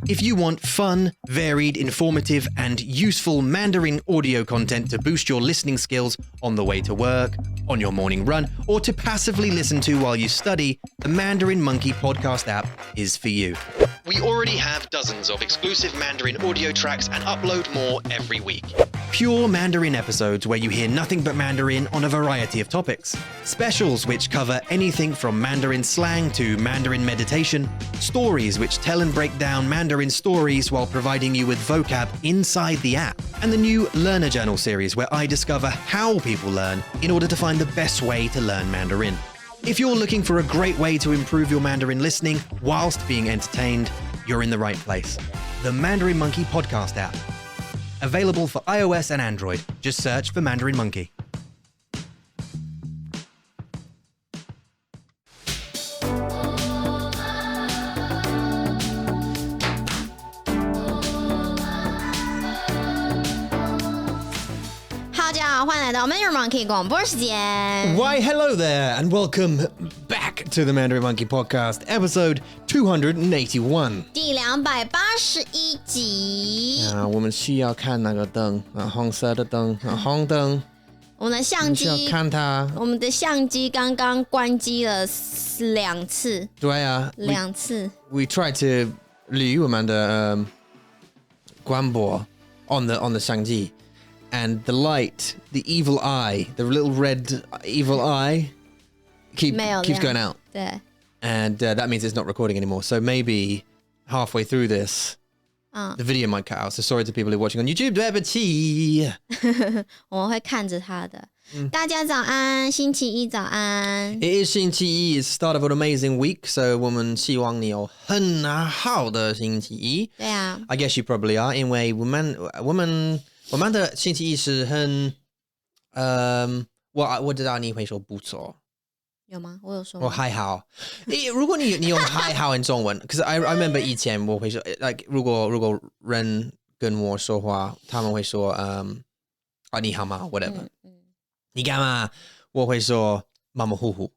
If you want fun, varied, informative, and useful Mandarin audio content to boost your listening skills on the way to work, on your morning run, or to passively listen to while you study, the Mandarin Monkey Podcast app is for you. We already have dozens of exclusive Mandarin audio tracks and upload more every week. Pure Mandarin episodes where you hear nothing but Mandarin on a variety of topics. Specials which cover anything from Mandarin slang to Mandarin meditation. Stories which tell and break down Mandarin stories while providing you with vocab inside the app. And the new Learner Journal series where I discover how people learn in order to find the best way to learn Mandarin. If you're looking for a great way to improve your Mandarin listening whilst being entertained, you're in the right place. The Mandarin Monkey Podcast app. Available for iOS and Android. Just search for Mandarin Monkey. Mandarin Monkey 广播时间。 Why, hello there, and welcome back to the Mandarin Monkey Podcast, episode 281. 第281集。我们需要看那个灯，红色的灯，红灯。我们的相机，需要看它。我们的相机刚刚关机了2次。对啊，2次。We tried to 捋我们的广播 on the 相机。And the light, the evil eye, the little red evil eye keeps going out. 对。And that means it's not recording anymore. So maybe halfway through this, the video might cut out. So sorry to people who are watching on YouTube. 对不起。我们会看着它的。大家早安，星期一早安。It is 星期一 It's the start of an amazing week. So 我们希望你有很好的星期一。对啊。I guess you probably are. 因为我们的星期一是很，我知道你会说不错，有吗？我有说吗？我还好。如果你用还好in 中文 ，cause I remember 以前我会说 ，like 如果人跟我说话，他们会说你好吗 ，whatever，你干嘛？我会说马马虎虎。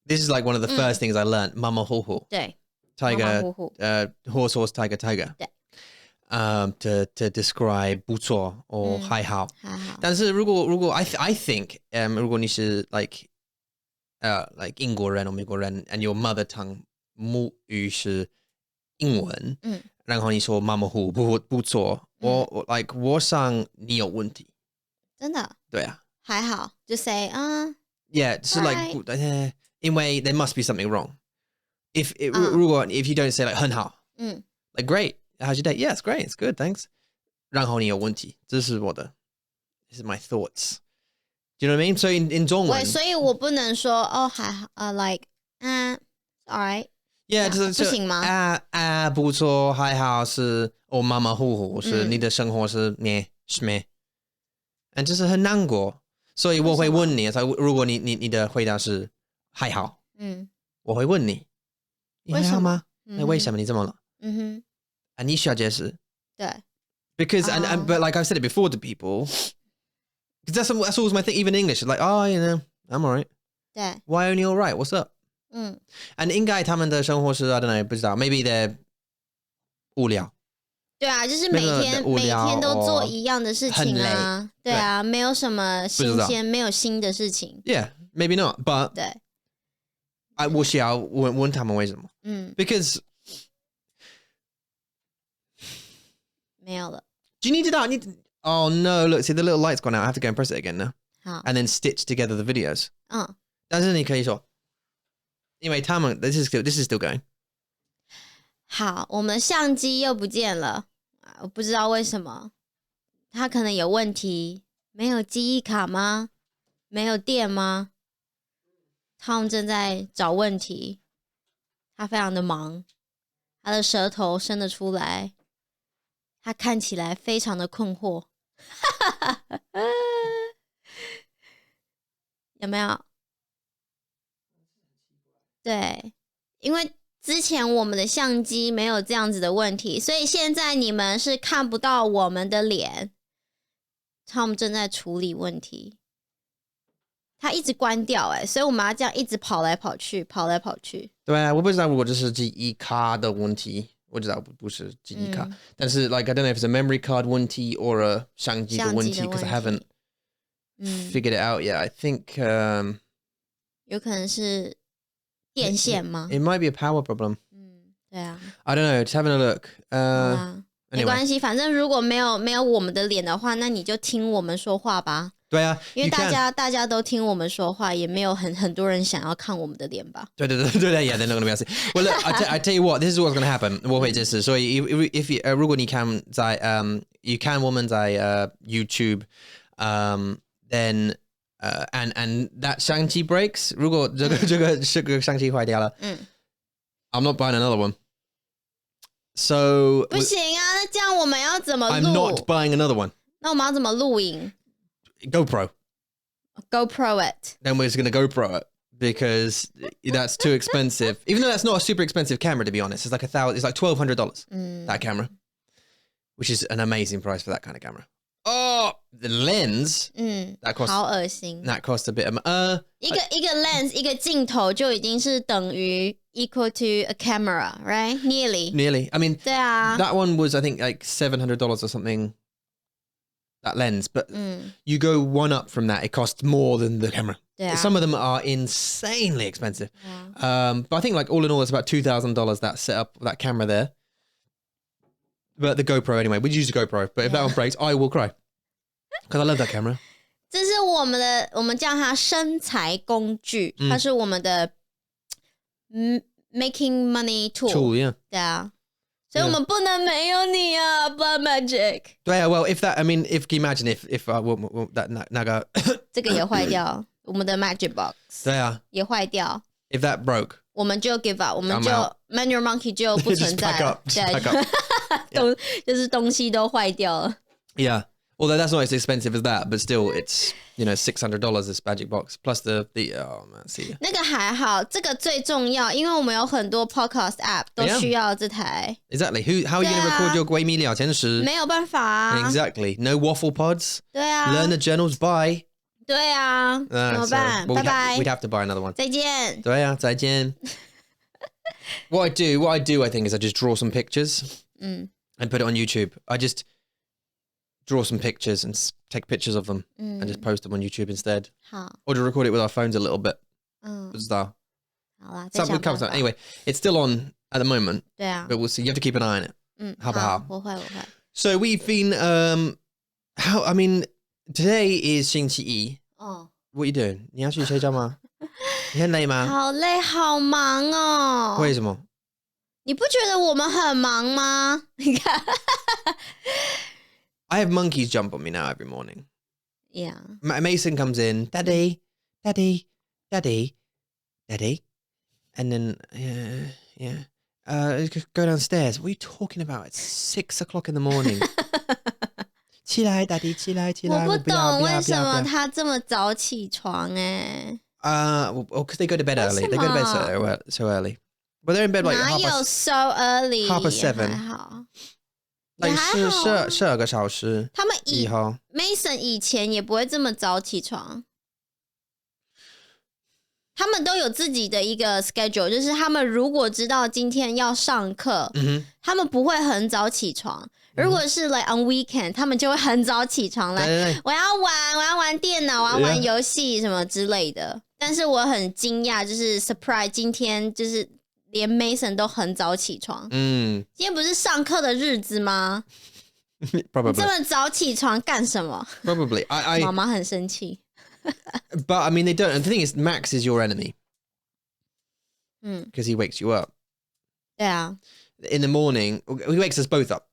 This is like one of the first things I learned，马马虎虎。对 ，tiger，horse tiger。对。to describe 不错 or 还好，但是如果 I think 如果你是 like 英国人或美国人 and your mother tongue 母语是英文，然后你说马马虎虎不错，我想你有问题，真的？对啊，还好就 say yeah 是 like 因为 there must be something wrong if you don't say like 很好like great。How's your day? Yeah, it's great. It's good, thanks. 然后你有问题，这是我的 This is my thoughts. Do you know what I mean? So in 中文，所以我不能说还好like alright. Yeah, 不行吗？不错，还好是马马虎虎，是你的生活是咩，这是很难过，所以我会问你，如果你的回答是还好，我会问你，你还好吗？为什么你这么了？And 你需要解释。对。Because but like I've said it before to people, because that's always my thing. Even English, like I'm alright. 对。Why only alright? What's up? And 应该他们的生活是 I don't know 不知道 maybe they're 无聊。对啊，就是每天都做一样的事情啊。对啊，没有什么新鲜，没有新的事情。Yeah, maybe not. But 对。我需要问他们为什么？Because 没有了。Do you need it out? Oh no! Look, see the little light's gone out. I have to go and press it again now. 好。And then stitch together the videos. 但是你可以说，因为他们 this is still going. 好，我们相机又不见了，我不知道为什么，它可能有问题。没有记忆卡吗？没有电吗？Tom 正在找问题，他非常的忙，他的舌头伸得出来。他看起来非常的困惑，有没有？对，因为之前我们的相机没有这样子的问题，所以现在你们是看不到我们的脸。Tom 正在处理问题，他一直关掉所以我们要这样一直跑来跑去。对啊，我不知道如果这是记忆卡的问题。我知道不是记忆卡，但是 like I don't know if it's a memory card 问题 or a 相机的问题 because I haven't figured it out yet. I think 有可能是电线吗？ It might be a power problem. 对啊。I don't know. Just having a look. 没关系，反正如果没有我们的脸的话，那你就听我们说话吧。对啊，因为大家都听我们说话，也没有很多人想要看我们的脸吧。对 yeah, they're not going to be able to. Well, look, I tell you what, this is what's going to happen. 我会就是所以 if you 如果你看在you can 我们在YouTube then and that 相机 breaks 如果这个相机坏掉了I'm not buying another one. So 不行啊，那这样我们要怎么录 I'm not buying another one. 那我们要怎么录影 GoPro it. Then we're just going to GoPro it because that's too expensive. Even though that's not a super expensive camera, to be honest, it's like $1,200 that camera, which is an amazing price for that kind of camera. Oh, the lens that costs 好恶心 that costs a bit of 一个 lens 一个镜头就已经是等于 equal to a camera, right? Nearly. I mean, 对啊 that one was I think like $700 or something. That lens, but you go one up from that, it costs more than the camera. Yeah. Some of them are insanely expensive. But I think like all in all, it's about $2,000 that setup, that camera there. But the GoPro anyway, we'd use the GoPro. But if that one breaks, I will cry because I love that camera. 这是我们叫它身材工具，它是我们的making money tool. Yeah. 对啊。所以我们不能没有你啊 Blood Magic. Yeah, well, if that, I mean, if can you imagine if that 那个这个也坏掉，我们的 Magic Box 对啊也坏掉。If that broke, 我们就 give up， 我们就 Mandarin Monkey 就不存在了。just pack up. 就是东西都坏掉了。Yeah. Although that's not as expensive as that, but still, it's $600 this magic box plus the oh man, see. 那个还好，这个最重要，因为我们有很多 podcast app 都需要这台。Exactly. How are you going to record your 闺蜜聊天室？没有办法啊。Exactly. No waffle pods. 对啊。Learn the journals. Bye. 对啊。怎么办？拜拜。We'd have to buy another one. 再见。对啊，再见。What I do, I think, is I just draw some pictures and put it on YouTube. I just draw some pictures and take pictures of them and just post them on YouTube instead. 好。Or to record it with our phones a little bit. 不知道。好啦，再想办法。Anyway, it's still on at the moment. 对啊。But we'll see. You have to keep an eye on it. 好不好？我会。So we've been today is 星期一。What are you doing? 你要去睡觉吗？你很累吗？好累，好忙哦。为什么？你不觉得我们很忙吗？你看。I have monkeys jump on me now every morning. Yeah. Mason comes in, Daddy, Daddy, Daddy, Daddy. And then, go downstairs. What are you talking about? It's 6 o'clock in the morning. 起来 Daddy, 起来我不懂为什么他这么早起床because they go to bed early. They go to bed so early. But they're in bed like 哪有 so early? 7:30. 还好。like 12个小时他们以后 Mason 以前也不会这么早起床，他们都有自己的一个 schedule， 就是他们如果知道今天要上课，他们不会很早起床。如果是 like on weekend， 他们就会很早起床来，我要玩电脑，我要玩游戏什么之类的。但是我很惊讶，就是 surprise， 今天就是连 Mason 都很早起床。今天不是上课的日子吗？ Probably. 你这么早起床干什么？ Probably. 妈妈很生气。But I mean, they don't. And the thing is, Max is your enemy. Because he wakes you up. 对啊。In the morning, he wakes us both up.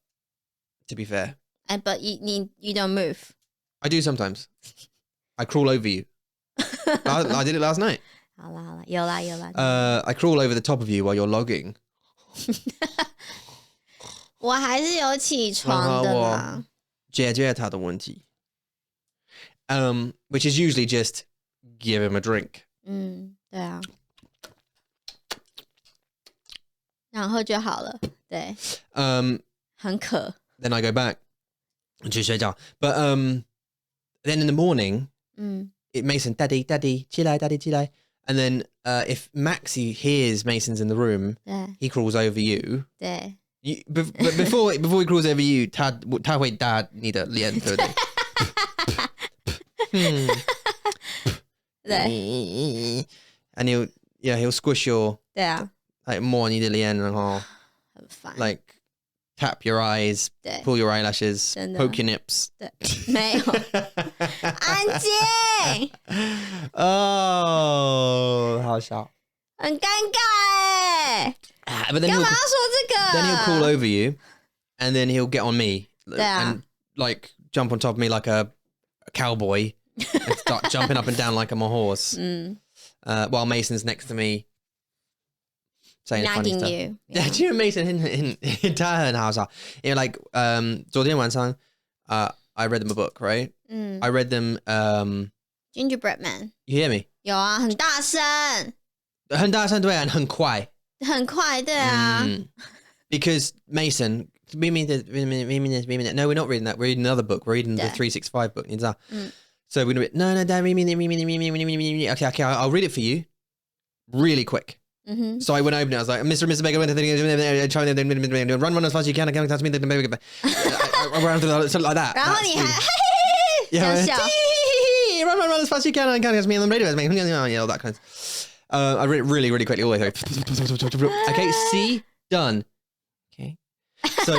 To be fair. But you don't move. I do sometimes. I crawl over you. I did it last night. 好啦，有啦。I crawl over the top of you while you're logging. 我还是有起床的啦。解决他的问题。Which is usually just give him a drink. 对啊。然后就好了，对。很渴。Then I go back 去睡觉。But then in the morning, it Mason, Daddy, 起来 Daddy, 起来。And then if Maxie hears Mason's in the room, he crawls over you. 对。before he crawls over you, 他会打你的脸，对不对？对 And he'll squish your 对啊， like 摸你的脸，然后很烦。 like tap your eyes, 对 pull your eyelashes, 真的 poke your nips. 对，没有，安静，哦，好笑。很尴尬哎， But then 干 he'll, 嘛要说这个？ then he'll crawl over you, and then he'll get on me Yeah. and like jump on top of me like a cowboy and start jumping up and down like I'm a horse. While Mason's next to me saying funny nagging stuff. you. Yeah, do you know Mason 他很好笑，因为 like 昨天晚上 I read them a book, right? I read them Gingerbread Man you hear me? 有啊，很大声，很大声对啊，很快。很快，对啊。Because Mason, no, we're not reading that. We're reading another book. We're reading the 365 book. So we're gonna read, no, Dad, okay, I'll read it for you, really quick. So I went over and I was like, Mr. Baker, run as fast as you can. I can't touch me. Something like that. 然后你还这 Yeah, 样笑， run as fast as you can. I can't touch me on the radio. All that kind of. I read it really, really quickly all the way through. Okay, see, done. Okay. So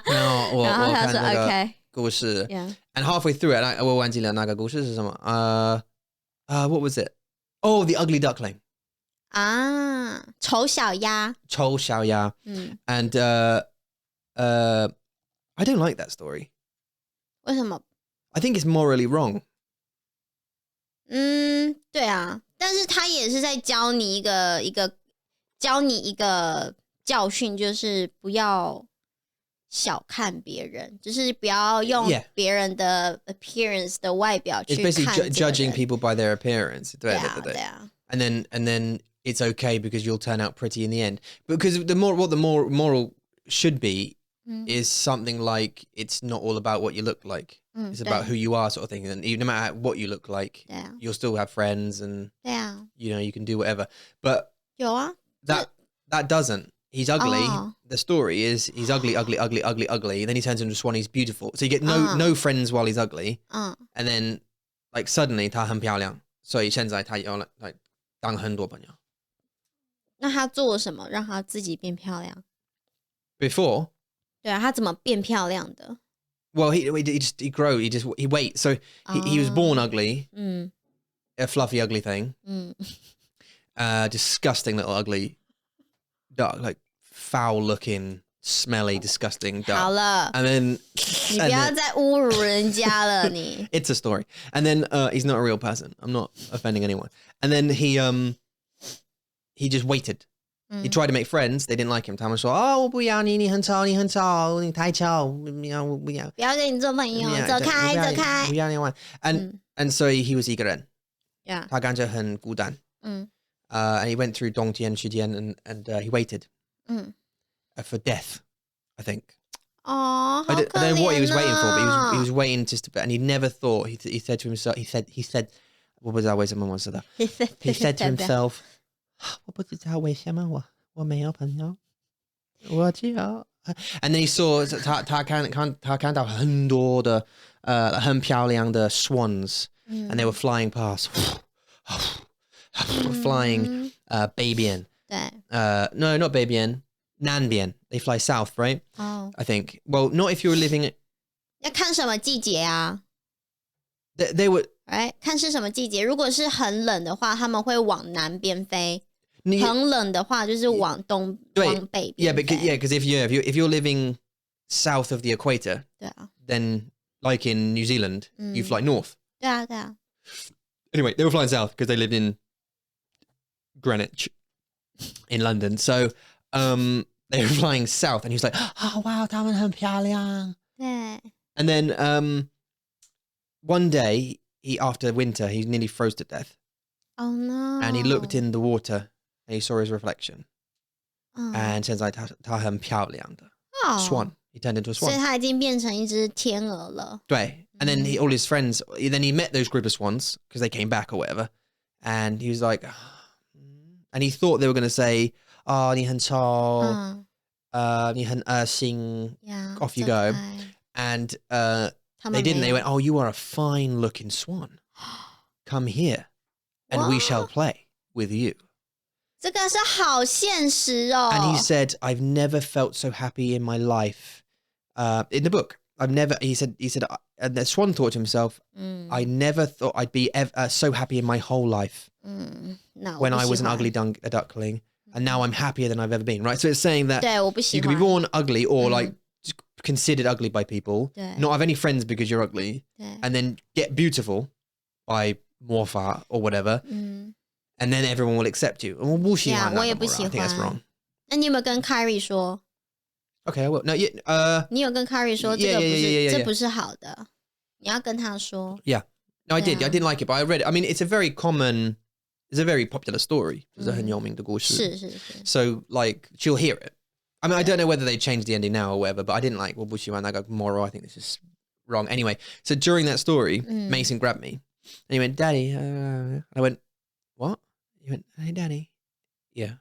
now 然后他说 OK， 故事 yeah. and halfway through it, 我忘记了那个故事是什么。What was it? Oh, the ugly duckling. 啊，丑小鸭，丑小鸭。And I don't like that story. 为什么？ I think it's morally wrong. 对啊，但是他也是在教你一个教训，就是不要小看别人，就是不要用 Yeah. 别人的 appearance 的外表 It's 去 basically 看这个 judging 人 people by their appearance. 对啊，对啊， And then it's okay because you'll turn out pretty in the end. Because what the more moral should be is something like it's not all about what you look like. It's about who you are, sort of thing. And no matter what you look like, 对啊， you'll still have friends and 对啊， you can do whatever. But 有啊， that doesn't. He's ugly. Oh. The story is he's ugly. And then he turns into a swan. He's beautiful. So you get no friends while he's ugly. And then like suddenly 他很漂亮，所以现在他要 like 当很多朋友。那他做什么让他自己变漂亮？ Before, 对啊，他怎么变漂亮的？ well, he wait. So he was born ugly, a fluffy ugly thing, disgusting little ugly duck, like foul looking, smelly, disgusting 好 duck. 了， And then 你不要再侮辱人家了，你。it's a story. And then he's not a real person. I'm not offending anyone. And then he just waited. He tried to make friends. They didn't like him. 他们说我不要你，你很丑，你太丑，不要。不要跟你做朋友，走开，走开。不要你玩。And so he was 一个人。Yeah. 他感觉很孤单。And he went through 冬天、秋天 and he waited for death, I think. 哦，好 I 可 don't know what he 怜 was waiting for, but he 哦。was waiting just and he never thought. He said to himself. He said, 我不知道为什么我说的。He said to himself, 我不知道为什么我没有朋友，我只有。And then he saw 他看到很多的很漂亮的 swans, and they were flying past, flying 北边。对。No, not 北边，南边。They fly south, right? I think. Well, not if you're living. 要看什么季节啊？ They were. 哎，看是什么季节。如果是很冷的话，他们会往南边飞；很冷的话，就是往东、往北边飞。because if you're living south of the equator, 对啊， then like in New Zealand, you fly north. 对啊，对啊。 Anyway, they were flying south because they lived in Greenwich, in London. So they were flying south, and he was like, "Oh wow, 他们很漂亮." 对。 And then one day, after winter, he nearly froze to death. Oh no! And he looked in the water, and he saw his reflection. And 现在他很漂亮的 swan. He turned into a 所以 swan. 他已经变成一只天鹅了。对. And then all his friends, then he met those group of swans because they came back or whatever. And he was like, and he thought they were going to say, 你很丑.你很恶心 Yeah, off you it's go okay. and 他们 they didn't 没 they 有 went oh you are a fine looking swan come here and we shall play with you 这个是好现实哦 and he said I've never felt so happy in my life in the book I've never he said and the swan thought to himself I never thought I'd be so happy in my whole life when I was an ugly duckling and now I'm happier than I've ever been right so it's saying that 对我不喜 you 欢 can be born ugly or like considered ugly by people 对 not have any friends because you're ugly 对 and then get beautiful by morpha or whatever and then everyone will accept you 我不喜欢 Yeah, 我也不喜 I think that's 欢 wrong 那你有没有跟 Kyrie 说 okay I will no 你有跟 Kyrie 说 Yeah, 这个不 yeah, 是 yeah, yeah, 这不是好的你要跟他说 yeah no I did Yeah. I didn't like it but I read it I mean it's a very popular story 就是很有名的故事是 so like she'll hear it I mean I don't know whether they changed the ending now or whatever but I didn't like 我不喜欢那个 moral I think this is wrong anyway so during that story Mason grabbed me and he went daddy and I went what he went hey daddy yeah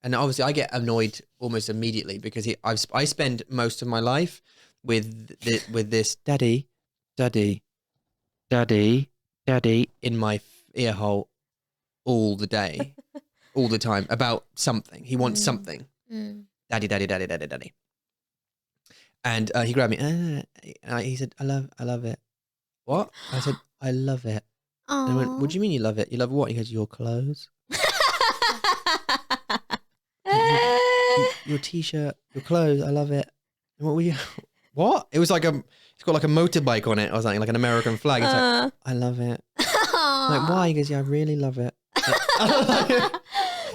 and obviously I get annoyed almost immediately because I spend most of my life with this daddy in my ear hole all the day all the time about something he wants something daddy and he grabbed me and he said I love it what I said I love it and I went what do you mean you love it you love what he goes your clothes your t-shirt your clothes I love it and what were you what it was like it's got like a motorbike on it or something like an American flag it's like I love it like why he goes yeah I really love it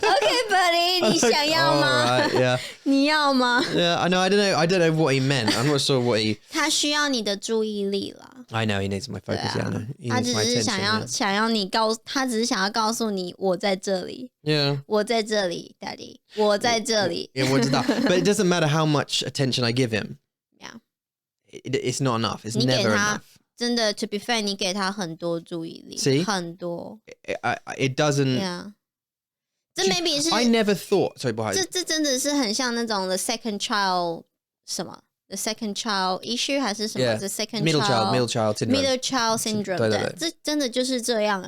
Okay, buddy, 你想要吗 right, yeah 你要吗 yeah I know I don't know what he meant I'm not sure what he 他需要你的注意力啦 I know he needs my 对 focus 啊 yeah I know he 他 needs 只 my 是 attention 想要你他只是想要告诉你我在这里 yeah 我在这里 Daddy 我在这里 yeah what does that but it doesn't matter how much attention I give him Yeah. It's not enough it's 你给 never 他 enough 真的 to be fair 你给他很多注意力 See? 很多 it doesn't Yeah 这 maybe 是 I never thought sorry 不好意思这真的是很像那种 the second child 什么 the second child issue 还是什么 Yeah. the second middle child syndrome middle child syndrome 对对对这真的就是这样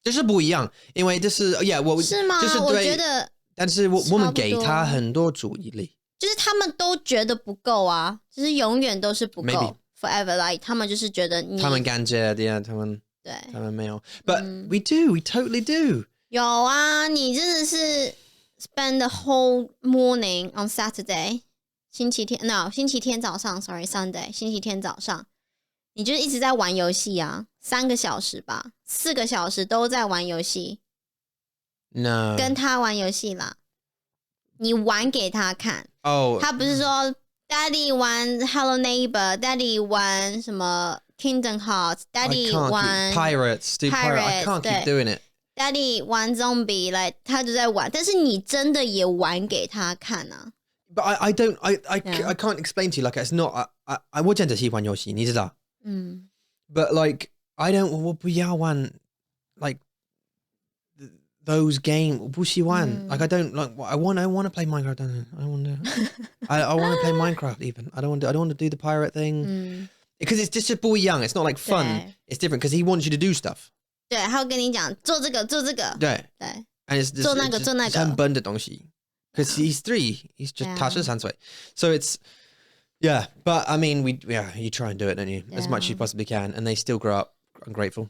就是不一样因为就是 yeah 我是吗就是我觉得但是我们给他很多注意力就是他们都觉得不够啊就是永远都是不够 Maybe. forever like 他们就是觉得你他们感觉 yeah 他们没有 but we totally do 有啊你真的是 spend the whole morning on Saturday 星期天早上 sorry Sunday 星期天早上你就一直在玩游戏啊3个小时吧4个小时都在玩游戏 No 跟他玩游戏啦你玩给他看 Oh 他不是说 Daddy 玩 Hello Neighbor Daddy 玩什么 Kingdom Hearts Daddy 玩 Pirates do Pirate I can't keep doing it Daddy 玩 Zombie 来他就在玩但是你真的也玩给他看啊 But I don't I can't explain to you like it's not I 我真的喜欢游戏你知道But like I don't 我不要玩 like those games 我不喜欢 like I don't like I want to play Minecraft I want to I want to play Minecraft even I don't want to do the pirate thing because it's just 不一样 it's not like fun it's different because he wants you to do stuff 对他会跟你讲做这个对 and it's 做那个做那个很笨的东西 because he's 3 he's just 他是3岁 so it's yeah but I mean you try and do it don't you as much as you possibly can and they still grow up ungrateful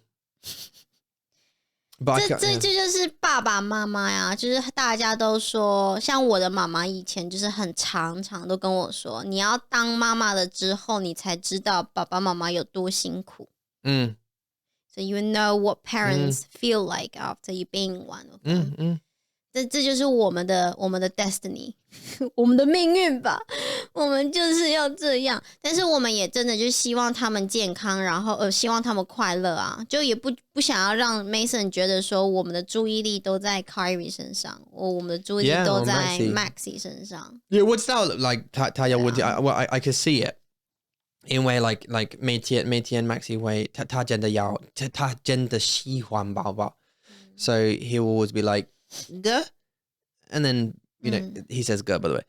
but 这就是爸爸妈妈呀就是大家都说像我的妈妈以前就是很常都跟我说你要当妈妈了之后你才知道爸爸妈妈有多辛苦So you know what parents feel like after you being one of them. 这就是我们的 destiny 我们的命运吧我们就是要这样但是我们也真的就希望他们健康然后希望他们快乐啊就也不想要让 Mason 觉得说我们的注意力都在 Kyrie 身上我们的注意力都在 Maxie 身上 Yeah what's that like 他有问题 I could see it因为 like 每天 Maxie 会他真的喜欢宝宝 so he will always be like and then You know, he says "g" by the way.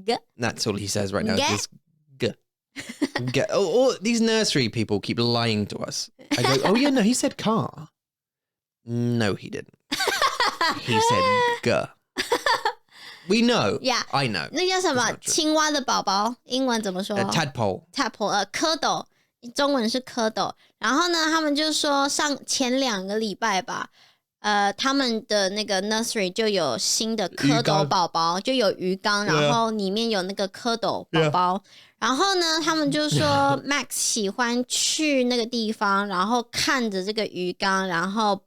G. That's all he says right now. G. Is "g." G. Oh, these nursery people keep lying to us. I go, oh yeah, no, he said car. No, he didn't. He said "g." We know. Yeah. I know. 那叫什么？青蛙的宝宝，英文怎么说 ？Tadpole. Tadpole，蝌蚪，中文是蝌蚪。然后呢，他们就说前2个礼拜吧，他们的那个 nursery 就有新的蝌蚪宝宝，就有鱼缸，然后里面有那个蝌蚪宝宝。然后呢，他们就说 Max 喜欢去那个地方，然后看着这个鱼缸，然后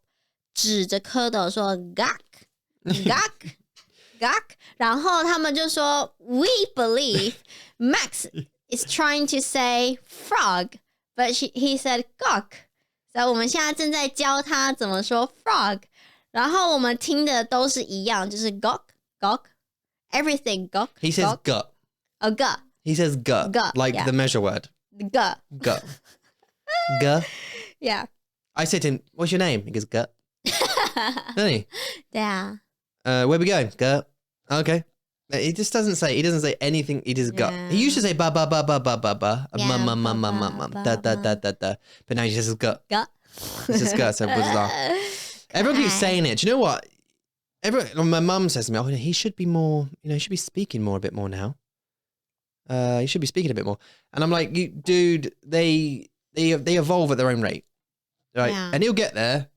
指着蝌蚪说 gak gak gak， 然后他们就说 We believe Max is trying to say frog, but he said gok。所以我们现在正在教他怎么说 frog， 然后我们听的都是一样，就是 gok gok everything gok。 He says "g." Oh, g. He says "g," like the measure word. G. G. G. Yeah. I said to him, "What's your name?" He goes "g." Doesn't he? 对啊。Where we going? "G." Okay. He just doesn't say. He doesn't say anything. He just "g." Yeah. He used to say "ba ba ba ba ba ba ba," Yeah, mum mum mum mum mum da da da da da. But now he just says "g." G. He says "g." So bizarre. Everyone keeps saying it. Do you know what? My mum says to me, "Oh, he should be more. You know, he should be speaking more a bit more now. You should be speaking a bit more." And I'm like, dude, they evolve at their own rate, right? Yeah. And he'll get there,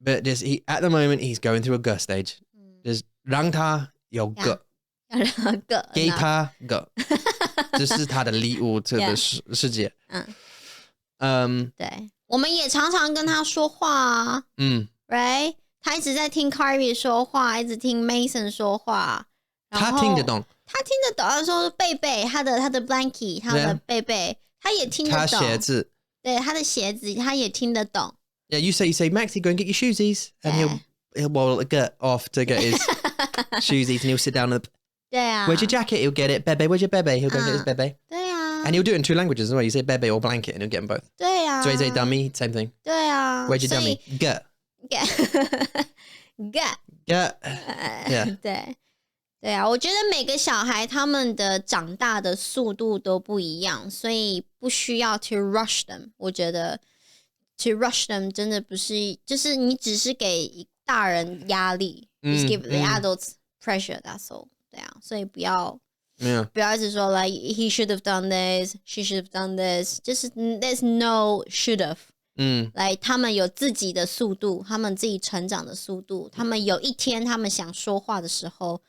but just at the moment he's going through a "g" stage. Just 让他有 "g"， 给他 "g"， 这是他的礼物这个世界。对，我们也常常跟他说话啊。Right？ 他一直在听 Kyrie 说话，一直听 Mason 说话。他听得懂。他听得懂，他说贝贝，他的 blankie， 他的贝贝，他也听得懂。他鞋子，对，他的鞋子，他也听得懂。Yeah, you say, Maxie, go and get your shoesies, and he'll get off to get his shoesies, and he'll sit down and. 对啊。Where's your jacket? He'll get it. Bebe, where's your bebe? He'll go and get his bebe. 对啊。And he'll do it in 2 languages as well. You say bebe or blanket, and he'll get them both. 对啊。So he say dummy, same thing. 对啊。Where's your dummy? Get. Get. Yeah. 对啊，我觉得每个小孩他们的长大的速度都不一样，所以不需要 to rush them。我觉得 to rush them 真的不是，就是你只是给大人压力，just give the adults pressure. That's all. 对啊，所以不要一直说 like he should have done this, she should have done this. 就是 there's no should have. 来，他们有自己的速度，他们自己成长的速度，他们有一天他们想说话的时候。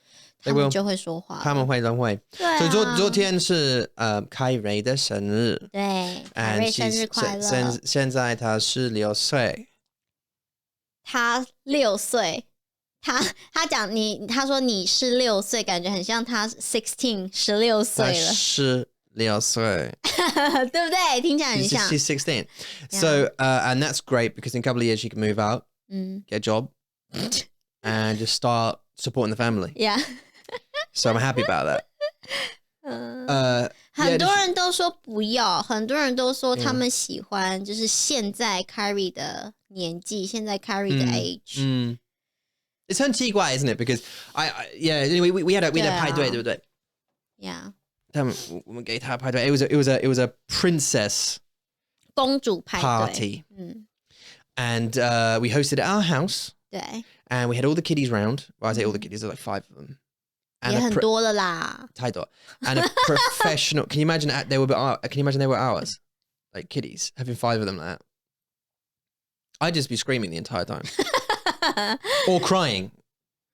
他们就会说话，他们会。对啊，所以昨天是凯瑞的生日，对，凯瑞生日快乐。现在他16岁，他6岁，他讲他说你是6岁，感觉很像他16岁了，16岁，对不对？听起来很像。She's 16, so and that's great because in a couple of years she can move out, get a job, and just start supporting the family. Yeah. So I'm happy about that. 很多人都说不要，很多人都说他们喜欢，就是现在 Kyrie 的年纪，现在 Kyrie 的 age。It's 很奇怪 isn't it? Because anyway, we had a 派对，对不对 ？Yeah. 我们给他派对 It was a princess 公主派对 party. And we hosted at our house. 对。And we had all the kiddies round. Well, I say all the kiddies, there were like 5 of them. 也很多了啦。太多。And a professional. Can you imagine they were ours? Like kiddies, having 5 of them like that. I'd just be screaming the entire time. Or crying.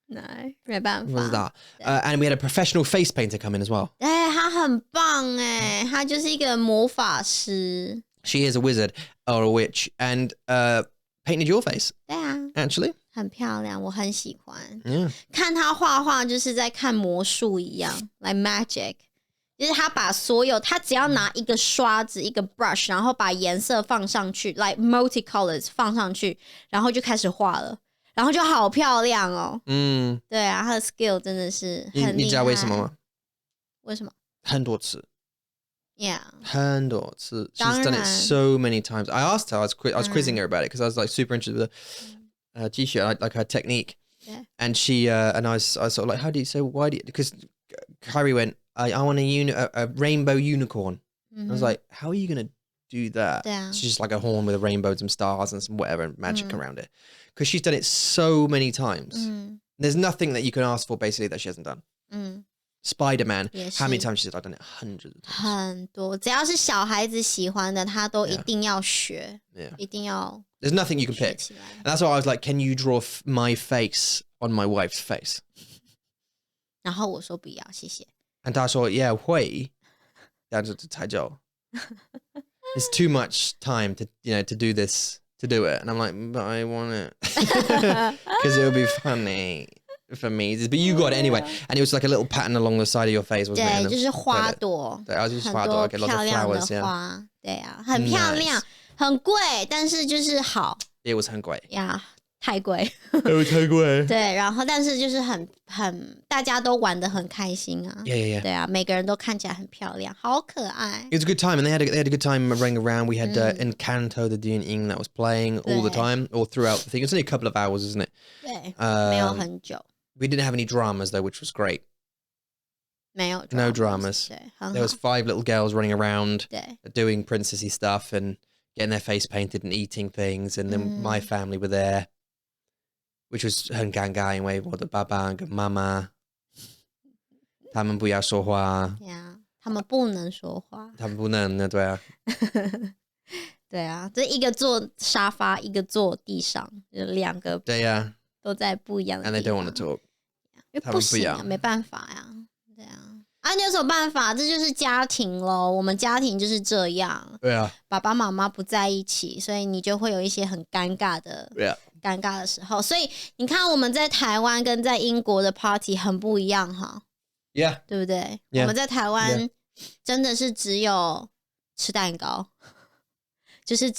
No, 没办法。Was that? And we had a professional face painter come in as well. 他很棒哎，他就是一个魔法师。She is a wizard or a witch and painted your face. 对啊。Actually. 很漂亮，我很喜欢。看他画画就是在看魔术一样 ，like magic。就是他把他只要拿一个刷子、一个 brush， 然后把颜色放上去 ，like multicolors 放上去，然后就开始画了，然后就好漂亮哦。对啊，他的 skill 真的是很厉害。你知道为什么吗？为什么？很多次。Yeah. 很多次。She's done it so many times. I asked her, I was quizzing her about it because I was like super interested with her. 继续 like her technique. And she and I was sort of like, how do you say, why do you, because Kyrie went, I want a rainbow unicorn. I was like, how are you going to do that? It's just like a horn with a rainbow and some stars and some whatever magic around it. Because she's done it so many times. There's nothing that you can ask for basically that she hasn't done. Spider-Man, how many times she said I've done it? Hundreds of times. 很多，只要是小孩子喜欢的，他都一定要学，一定要。There's nothing you can pick. And that's why I was like, can you draw my face on my wife's face? 然后我说不要，谢谢。And 他说 yeah 会，但是才叫。It's too much time to to do this, to do it. And I'm like, but I want it. Because it'll be funny for me. But you got it anyway. And it was like a little pattern along the side of your face, wasn't it? 对，就是花朵。对，就是花朵， 很多漂亮的花。对啊，很漂亮，很贵，但是就是好。It was 很贵。呀，太贵。It was 太贵。对，然后但是就是很大家都玩得很开心啊。Yeah. 对啊，每个人都看起来很漂亮，好可爱。It was a good time, and they had a good time running around. We had Encanto, the Dian that was playing all the time, all throughout the thing. It's only a couple of hours, isn't it? 对，没有很久。We didn't have any dramas though, which was great. 没有 no dramas. 对， There was 5 little girls running around, 对 doing princessy stuff and getting their face painted and eating things, and then my family were there, which was 很尴尬，因为我的爸爸跟妈妈他们不要说话。呀，他们不能说话。他们不能，对啊。对啊，这一个坐沙发，一个坐地上，就2个。对呀。都在不一样的地方。And they don't want to talk. 因为不行啊，没办法呀。对啊，你有什么办法？这就是家庭咯，我们家庭就是这样。对啊，爸爸妈妈不在一起，所以你就会有一些很尴尬的时候。所以你看，我们在台湾跟在英国的 party 很不一样哈。Yeah， 对不对？我们在台湾真的是只有吃蛋糕，就是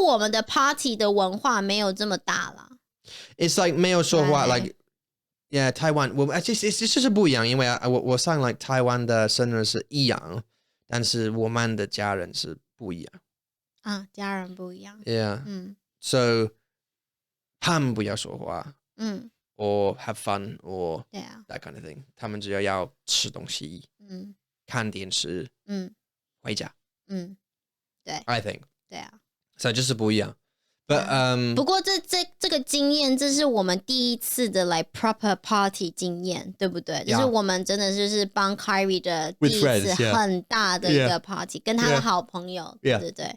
我们的 party 的文化没有这么大啦。It's like 没有说话 like yeah Taiwan well it's just 不一样，因为我上 like 台湾的生日是一样，但是我们的家人是不一样啊，家人不一样。Yeah， so 他们不要说话，or have fun or that kind of thing， 他们只要吃东西，看电视，回家，对 I think 对啊， so 就是不一样。But 不过这个经验，这是我们第一次的like proper party 经验，对不对？就是我们真的就是帮 Kyrie 的第一次很大的一个 party， 跟他的好朋友，对对对。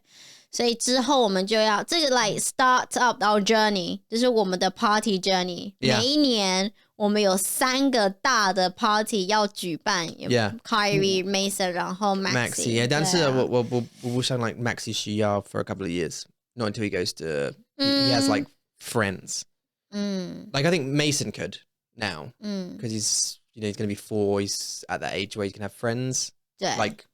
所以之后我们就要这个 like start up our journey， 就是我们的 party journey。每一年我们有3个大的 party 要举办，Kyrie、Mason， 然后 Maxi。但是我不想 like Maxi 需要 for a couple of years。Not until he goes to, he has like friends. Like I think Mason could now because he's he's going to be 4. He's at that age where he can have friends, like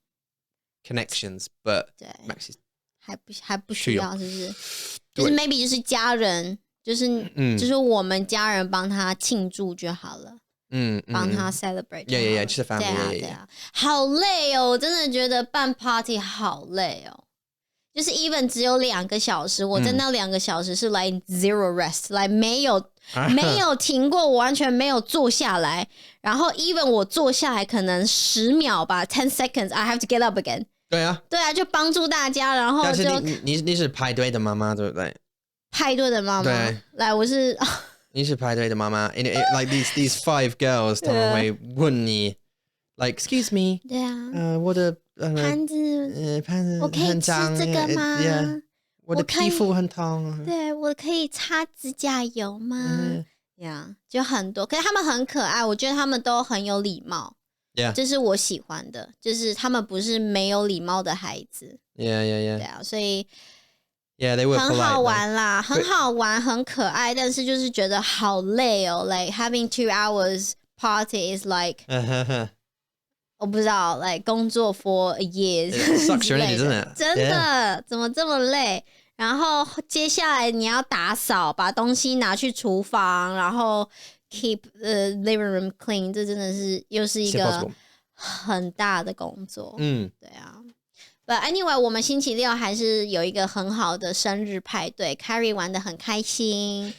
connections. But Max 还不需要，是不是？就是 maybe 就是家人，就是我们家人帮他庆祝就好了。帮他 celebrate。Yeah, just a family. 对啊，好累哦，我真的觉得办 party 好累哦。就是 even 只有2个小时，我在那2个小时是来 zero rest， 来没有停过，我完全没有坐下来。然后 even 我坐下来可能10秒吧 ，10 seconds，I have to get up again。对啊，就帮助大家，然后就。但是你是排队的妈妈，对不对？派对的妈妈，对，来，我是。你是排队的妈妈 ，like these 5 girls， 他们会问你 ，like excuse me， 对啊，我的。盘子，我可以吃这个吗？我的皮肤很痛。对，我可以擦指甲油吗？就很多，可是他们很可爱，我觉得他们都很有礼貌。这是我喜欢的，就是他们不是没有礼貌的孩子。对啊，所以很好玩啦，很好玩，很可爱，但是就是觉得好累哦。Like having 2 hours party is like 我不知道 like 工作 for a year sucks your energy, doesn't it? 真的怎么这么累？然后接下来你要打扫，把东西拿去厨房，然后 keep the living room clean， 这真的是又是一个很大的工作。对啊。But anyway， 我们星期六还是有一个很好的生日派对 ，Carrie 玩得很开心。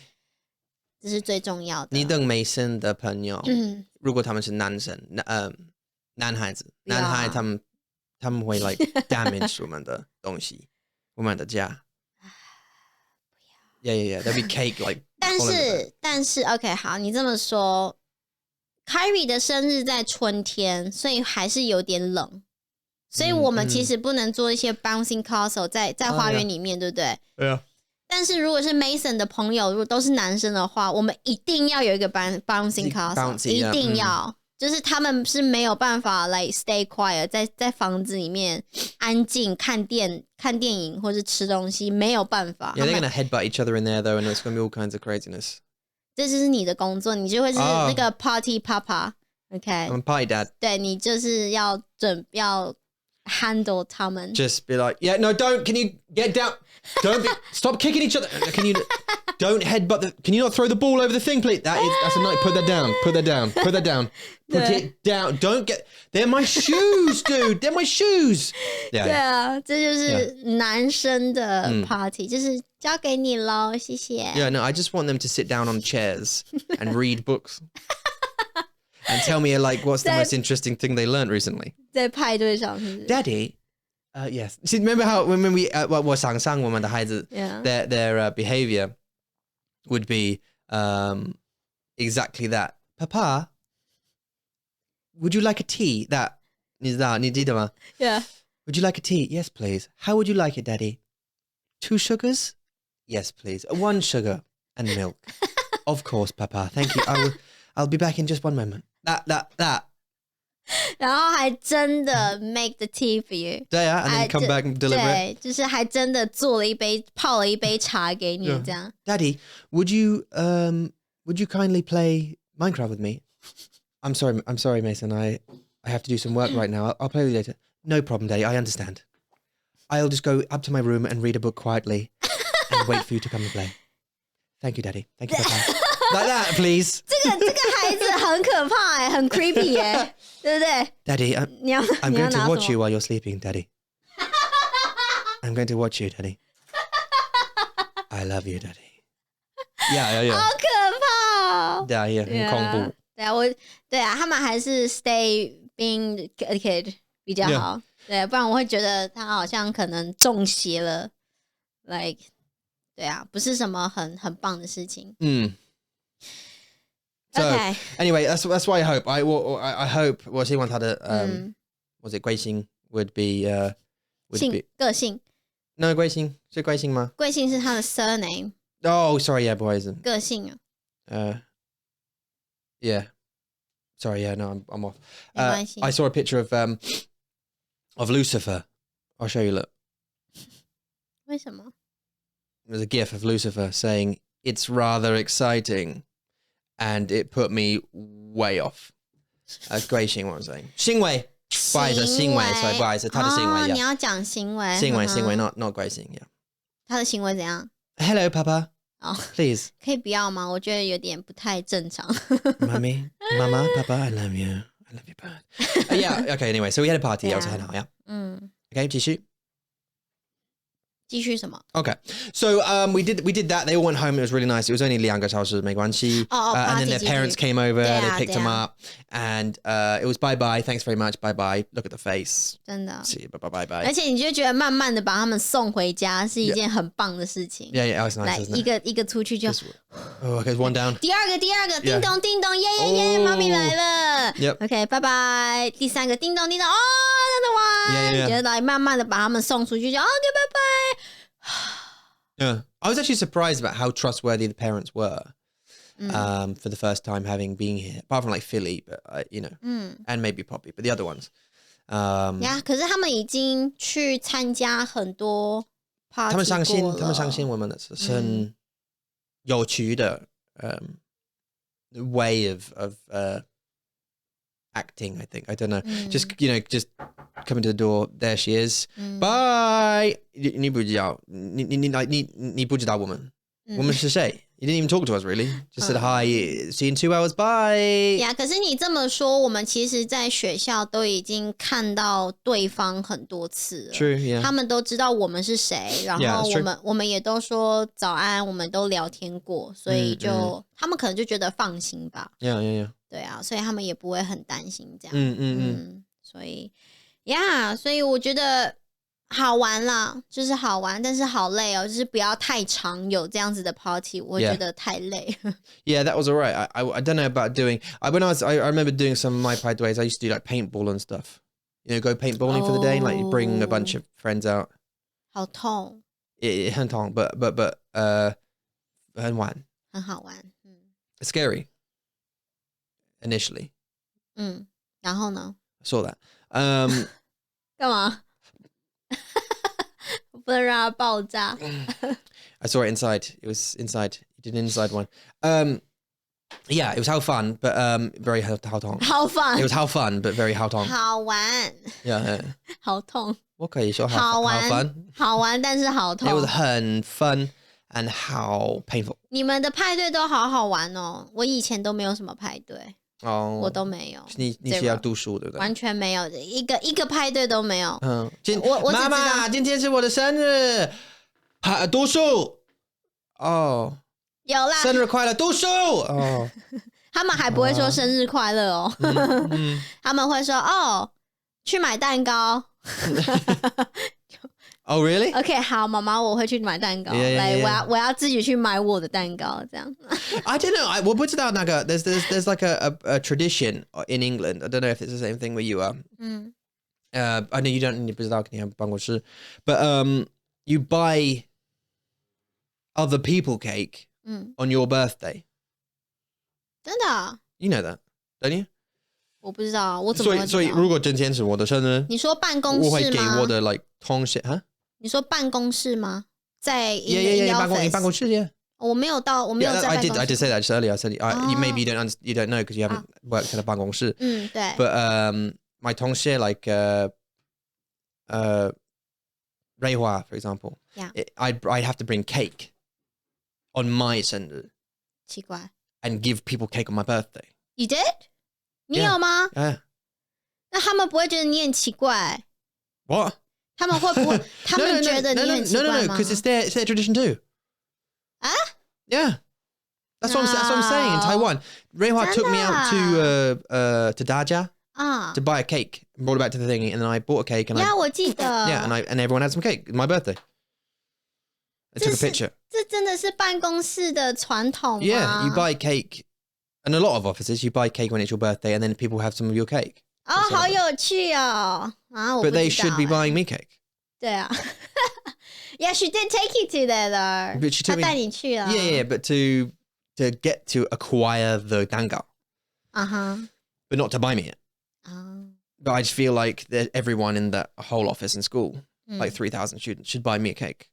这是最重要的。你等美声的朋友，如果他们是男生，男孩子，男孩他们会 like damage 我们的东西，我们的家。Yeah, there'll be cake like. 但是 OK 好，你这么说 ，Kyrie 的生日在春天，所以还是有点冷，所以我们其实不能做一些 bouncing castle 在花园里面，对不对？对啊。但是如果是 Mason 的朋友，如果都是男生的话，我们一定要有一个 bouncing castle， 一定要。就是他们是没有办法 like stay quiet 在房子里面安静看电影或是吃东西，没有办法。Yeah, they're gonna headbutt each other in there though, and it's gonna be all kinds of craziness. 这就是你的工作，你就会是那个 party papa。OK, I'm a party dad. 对，你就是要handle 他们。 Just be like, yeah, no, don't. Can you get down? Stop kicking each other. Can you don't headbutt can you not throw the ball over the thing, please? That's a night. Put that down. Put that down. Put it down. Don't get. They're my shoes, dude. They're my shoes. 对啊，这就是男生的 party，就是交给你咯，谢谢。Yeah, no, I just want them to sit down on chairs and read books. And tell me, like, what's the most interesting thing they learned recently? 在派对上是不是 Daddy, yes. See, remember how when we 我想象我们的孩子 their behavior would be exactly that. Papa, would you like a tea? That 你记得吗 Yeah. Would you like a tea? Yes, please. How would you like it, Daddy? 2 sugars? Yes, please. 1 sugar and milk. Of course, Papa. Thank you. I'll be back in just one moment. That. 然后还真的 make the tea for you. 对啊 and then come back and deliver it. 对，就是还真的泡了一杯茶给你这样。Daddy, would you kindly play Minecraft with me? I'm sorry, Mason. I have to do some work right now. I'll play with you later. No problem, Daddy. I understand. I'll just go up to my room and read a book quietly and wait for you to come and play. Thank you, Daddy. Thank you, Papa. Like that, please. 这个孩子很可怕很 creepy 对不对 Daddy, I'm going to watch you while you're sleeping, Daddy. I'm going to watch you, Daddy. I love you, Daddy. Yeah. 好可怕哦。Yeah, 很恐怖。对啊，他们还是 stay being a kid 比较好。对，不然我会觉得他好像可能中邪了 ，like 对啊，不是什么很棒的事情。So Okay. Anyway, that's why I hope I hope 我希望他的was it 贵姓 would be个性 No 贵姓是贵姓吗？贵姓是他的 surname。 Oh, sorry, yeah, 不好意思。个性Yeah. Sorry, yeah, no, I'm off. 没关系 I saw a picture of Lucifer. I'll show you. Look, 为什么 there's a GIF of Lucifer saying it's rather exciting, and it put me way off. 贵姓 what I'm saying. 行为，不好意思，行为，所以不好意思，他的行为，你要讲行为，行为 not 贵姓 yeah. 他的行为怎样？ Hello, Papa. Please. 可以不要吗？我觉得有点不太正常。Mummy, Mama, Papa, I love you. I love you both. Yeah, okay, anyway, so we had a party. Yeah. Yeah. Okay, 继续什么 Okay, so we did that. They all went home. It was really nice. It was only 2个小时，没关系。And then their parents came over. They picked them up, and it was bye bye. Thanks very much. Bye bye. Look at the face. 真的 See you. Bye bye bye. 而且你就觉得慢慢的把他们送回家是一件很棒的事情。Yeah, it was nice. 来一个出去就 Oh, okay, one down. 第二个，叮咚叮咚，耶，妈咪来了。Yep. OK， 拜拜。第3个，叮咚叮咚，哦，真的哇，觉得来慢慢的把他们送出去就 OK， 拜拜。Yeah, I was actually surprised about how trustworthy the parents were for the first time having been here. Apart from like Philly, but and maybe Poppy, but the other ones. 可是他们已经去参加很多 party 他们相过信我们的是很有趣的way of acting, I think. I don't know. Just coming to the door. There she is. Bye. 你不知道我们是谁 You didn't even talk to us, really. Just said hi, see you in 2 hours, bye. Yeah, 可是你这么说，我们其实在学校都已经看到对方很多次了。True, yeah. 他们都知道我们是谁，然后我们也都说早安，我们都聊天过，所以他们可能就觉得放心吧。Yeah. 对啊，所以他们也不会很担心这样。所以所以我觉得好玩啦，就是好玩，但是好累哦，就是不要太常有这样子的 party， 我觉得太累。Yeah, that was all right. I don't know about doing. I remember doing some of my Pride ways. I used to do like paintball and stuff. You know, go paintballing for the day, and like you bring a bunch of friends out. 好痛。很痛 but 很玩。很好玩。It's scary. Initially. 然后呢 I saw that. 干嘛？不能让它爆炸。I saw it inside. It was inside. You did an inside one. Yeah, it was how fun, but very how痛. 好fun. It was how fun, but very how痛. 好玩。Yeah. 好痛。我可以说好玩。how fun. 好玩，但是好痛。It was 很 fun and how painful. 你们的派对都好好玩哦，我以前都没有什么派对。我都没有。你需要读书对不对？完全没有，一个派对都没有。妈妈，今天是我的生日，读书。哦，有啦，生日快乐，读书。哦，他们还不会说生日快乐哦，他们会说去买蛋糕。Oh, really? Okay, 好，妈妈，我会去买蛋糕。来，我要自己去買我的蛋糕，这样。I don't know. 我不知道那个 there's like a tradition in England. I don't know if it's the same thing where you are. I know you don't. 你不知道你有办公室 but you buy other people cake on your birthday. 真的啊 You know that, don't you? 我不知道，我怎么会知道？所以如果今天是我的生日，你说办公室吗？我会给我的 like 同学哈。你说办公室吗？在 Yeah, 办公室 yeah. 我没有在办公室。I did say that just earlier. I said maybe you don't know because you haven't worked in a 办公室。对。But my 同学 like Reihua, for example. Yeah. I'd have to bring cake on my 生日。奇怪。And give people cake on my birthday. You did? 你有吗？ Yeah. 那他们不会觉得你很奇怪 What? 他们会不会？他们觉得你很奇怪吗 No, because it's their tradition too. Yeah. That's what I'm saying. In Taiwan, Reihua took me out to Daja to buy a cake and brought it back to the thingy, and then I bought a cake and 我记得 yeah, and everyone had some cake. My birthday. I took a picture. 这真的是办公室的传统吗 Yeah, you buy cake, and a lot of offices you buy cake when it's your birthday, and then people have some of your cake. 好有趣哦！我不知道 But they should be buying me cake. 对啊 Yeah, she did take you to that. But she took 她带你去了 Yeah, but to get to acquire the 蛋糕 but not to buy me it. But I just feel like that everyone in that whole office in school, like 3,000 students, should buy me a cake.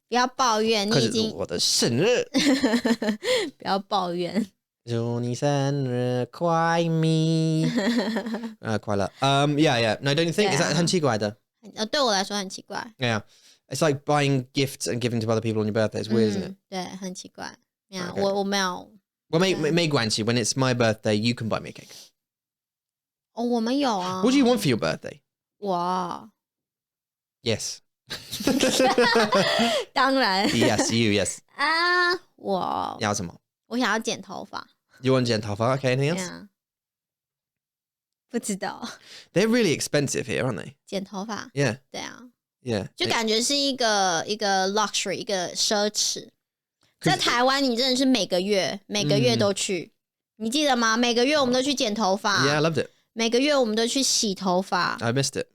不要抱怨，你已经我的生日不要抱怨。祝你生日快乐快乐 yeah no don't you think is that 很奇怪的对我来说很奇怪 Yeah, it's like buying gifts and giving to other people on your birthday. It's weird, isn't it? 对，很奇怪 Yeah, Okay. 我没有 Well, 没关系 when it's my birthday you can buy me a cake. 我们有啊 What do you want for your birthday? 我 Yes. 当然 Yes, you, yes. 我要什么我想要剪头发 You want 剪头发 Okay, anything else? Yeah. 不知道 They're really expensive here, aren't they? 剪头发 Yeah, 对啊 yeah. 就感觉是一个 luxury 一个奢侈在台湾你真的是每个月都去你记得吗每个月我们都去剪头发 Yeah, I loved it. 每个月我们都去洗头发 I miss it.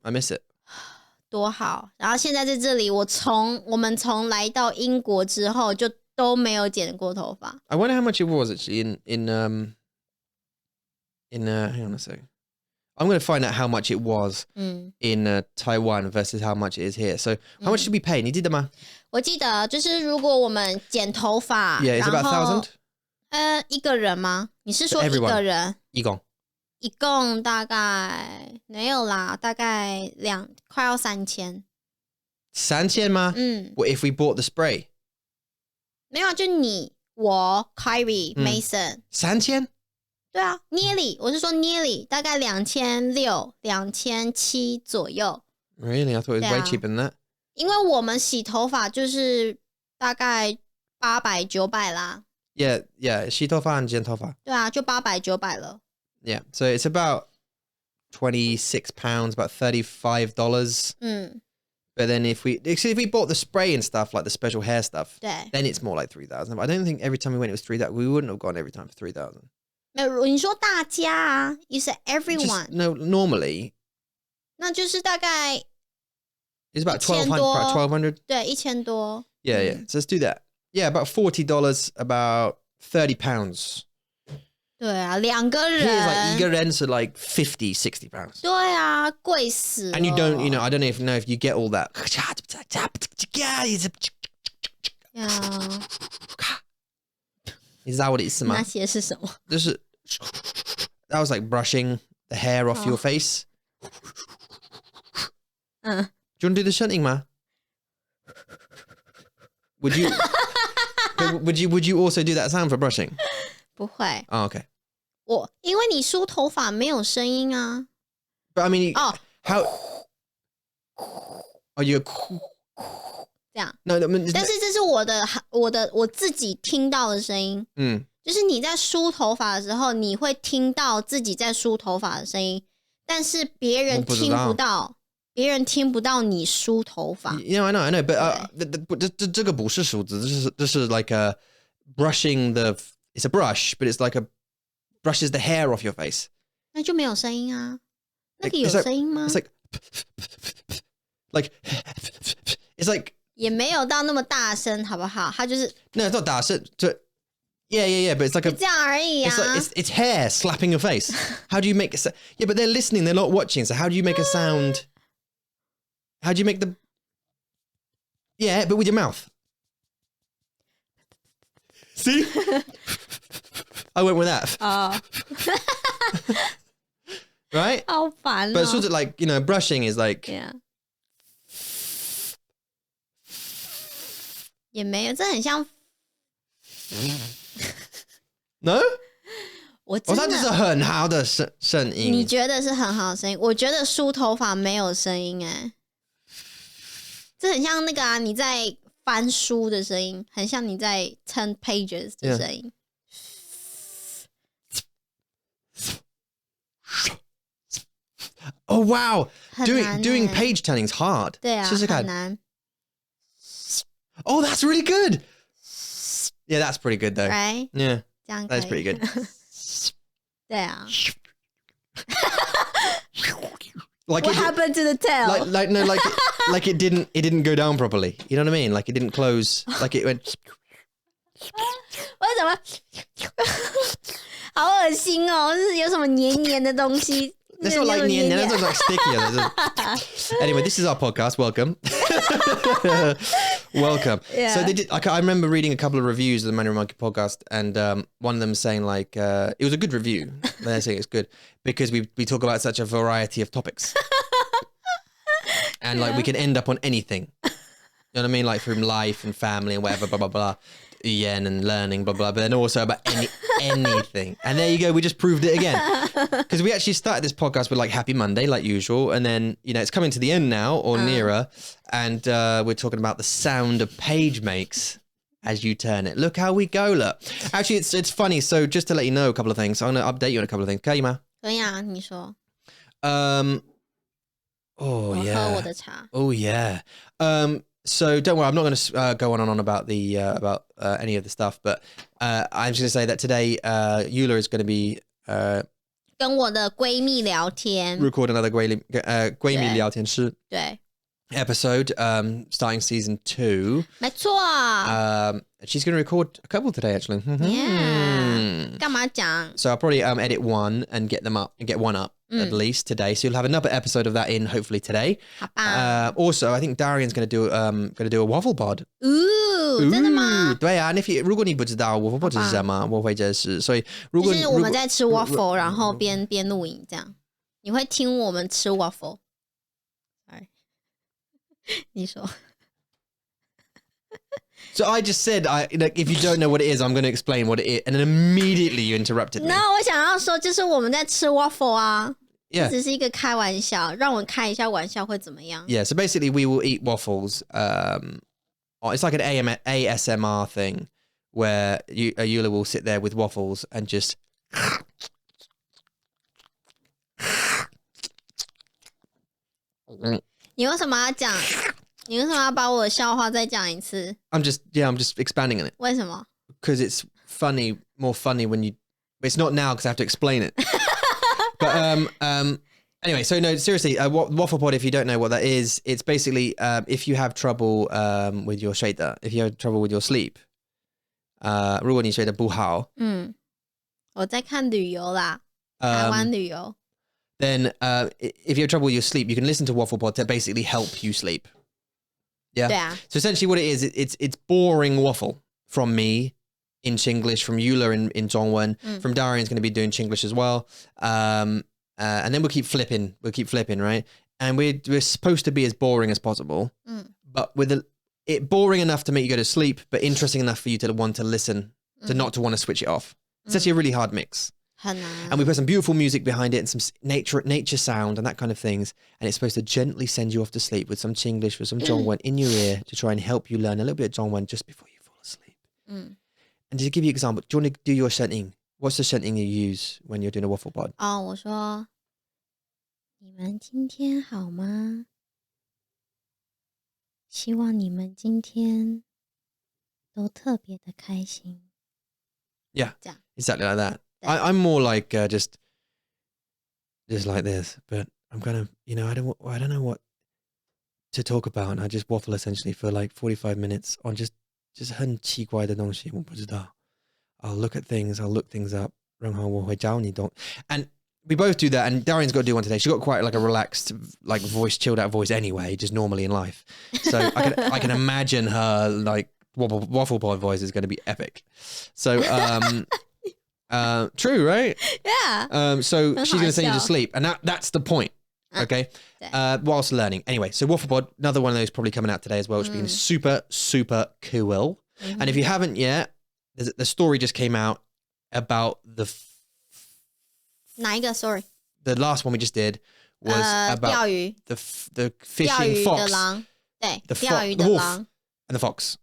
多好然后现在在这里我们从来到英国之后就都没有剪过头发 I wonder how much it was actually in hang on a second. I'm going to find out how much it was in Taiwan versus how much it is here. So how much did we pay? 你记得吗我记得就是如果我们剪头发 Yeah, it's about 1,000. 一个人吗你是说一个人一共大概没有啦大概快要3000 3000吗 What if we bought the spray? 没有，就你我 Kyrie Mason 3000？对啊 nearly 我是说 nearly 大概2600 2700左右。 Really? I thought it was way 对啊 cheaper than that. 因为我们洗头发就是大概800 900啦。 Yeah, yeah. 洗头发和剪头发。对啊，就800 900了。 Yeah, so it's about £26, about $35. But then if we bought the spray and stuff, like the special hair stuff, 对， then it's more like 3,000. But I don't think every time we went it was 3,000. We wouldn't have gone every time for 3,000. 没有，你说大家啊 you said everyone. No, normally 那就是大概 it's about 1000 1,200. 对1000多。 Yeah, yeah. So let's do that. Yeah, about $40, about £30. 对啊，2个 Here's like 人。一个人 so like £50, £60. 对啊，贵死了。 And you don't, I don't even know if you get all that. Yeah. Is that what it's 那些是什么？ That was like brushing the hair off your face. 嗯， Do you want to do the shunting, ma? Would you? would you also do that sound for brushing? 不会。 Oh, okay. 因为你梳头发没有声音啊。 But I mean, Oh. how? Are you? 这样。 No, I mean, 但是这是我自己听到的声音。就是你在梳头发的时候，你会听到自己在梳头发的声音，但是别人听不到，别人听不到你梳头发。Yeah, I know, but 这个不是梳子，这是 like a brushing the. It's a brush, but it's like a brushes the hair off your face. 那就没有声音啊？那个有声音吗？ It's like it's like 也没有到那么大声，好不好？它就是 no, it's not 大声。Yeah, but it's like 这样而已啊。It's like it's hair slapping your face. How do you make it? Yeah, but they're listening, they're not watching. So how do you make a sound? How do you make the? Yeah, but with your mouth. See? I went with that. 哦， Right? 好烦哦。 But sort of like, brushing is like. Yeah. 也没有，这很像。No? 我真的，这是很好的声音。你觉得是很好的声音？我觉得梳头发没有声音哎，这很像那个啊，你在翻书的声音，很像你在 turn pages 的声音。Oh wow! 很难 Doing 欸 page turning is hard. 对啊，试试看。很难。Oh, that's really good. Yeah, that's pretty good though. Right? Yeah, 这样可以 that's pretty good. 对啊。 Like What happened to the tail? like it didn't go down properly. You know what I mean? Like it didn't close. Like it went. 为什么？好恶心哦！是有什么黏黏的东西？ It's not like near. That's like sticky. Anyway, this is our podcast. Welcome. Welcome. Yeah. So they did. I remember reading a couple of reviews of the Mandarin Monkey Podcast, and one of them saying like it was a good review. They're saying it's good because we talk about such a variety of topics, and like we can end up on anything. You know what I mean? Like from life and family and whatever, blah blah blah. Yen and learning, blah blah, but then also about anything. And there you go, we just proved it again. Because we actually started this podcast with like Happy Monday, like usual, and then it's coming to the end now or nearer, and we're talking about the sound a page makes as you turn it. Look how we go, look. Actually, it's funny. So just to let you know a couple of things, I'm going to update you on a couple of things. 可以吗？可以啊，你说。 Oh 我 yeah. 喝我的茶。 Oh yeah. So don't worry, I'm not going to go on and on about the about any of the stuff, but I'm just going to say that today Eula is going to be 跟我的闺蜜聊天。 record another 闺蜜聊天室对， episode, starting season 2. 没错。 She's going to record a couple today, actually. Yeah. 干嘛讲？ So I'll probably edit one and get them up and get one up at least today. So you'll have another episode of that in hopefully today. 好吧。 Also, I think Darian's going to do a waffle pod. 真的吗？对啊，如果你不知道waffle pod 是什么，我会解释。所以如果就是我们在吃 waffle， 然后边录影这样，你会听我们吃 waffle。Sorry， 你说。So I just said, if you don't know what it is, I'm going to explain what it is. And then immediately you interrupted me. No, 我想要说就是我们在吃 waffle 啊。Yeah. 只是一个开玩笑，让我看一下玩笑会怎么样。Yeah, so basically we will eat waffles. It's like an ASMR thing where Eula will sit there with waffles and just...你为什么要讲？你为什么要把我的笑话再讲一次？ I'm just expanding on it. 为什么？ Because it's more funny when you... It's not now because I have to explain it. But anyway, so no, seriously, waffle pod, if you don't know what that is, it's basically if you have trouble with your Skritter, if you have trouble with your sleep, 如果你睡得不好，我在看旅游啦，台湾旅游。Then if you have trouble with your sleep, you can listen to waffle pod to basically help you sleep. Yeah. 对啊。 So essentially, what it is, it's boring waffle from me in Chinglish, from Eula in Dongwon, from Darian's going to be doing Chinglish as well. And then we'll keep flipping, right? And we're supposed to be as boring as possible, but with it boring enough to make you go to sleep, but interesting enough for you to want to listen, to not to want to switch it off. It's actually a really hard mix. 很难。 And we put some beautiful music behind it and some nature sound and that kind of things. And it's supposed to gently send you off to sleep with some Chinglish, with some Dongwon in your ear to try and help you learn a little bit of Dongwon just before you fall asleep. And to give you an example, do you want to do your shenting? What's the shenting you use when you're doing a waffle pod? 我说你们今天好吗？希望你们今天都特别的开心。 Yeah, 这样。 exactly like that. I'm more like just like this, but I'm gonna, I don't know what to talk about, and I just waffle essentially for like 45 minutes on just 很奇怪的东西，我不知道。I'll look at things, I'll look things up, 然后我会教你懂。And we both do that, and Darian's got to do one today. She's got quite like a relaxed, like voice, chilled out voice anyway, just normally in life. So I can imagine her like waffle pod voice is going to be epic. So true, right? Yeah. So she's going to send you to sleep, and that's the point. Okay. Whilst learning. Anyway, so waffle pod, another one of those probably coming out today as well, which being super, super cool. And if you haven't yet, the story just came out about哪一个 sorry? The last one we just did was about 钓鱼 the fishing 钓鱼的 fox, 狼，对， the 钓鱼的 wolf 狼 and the fox.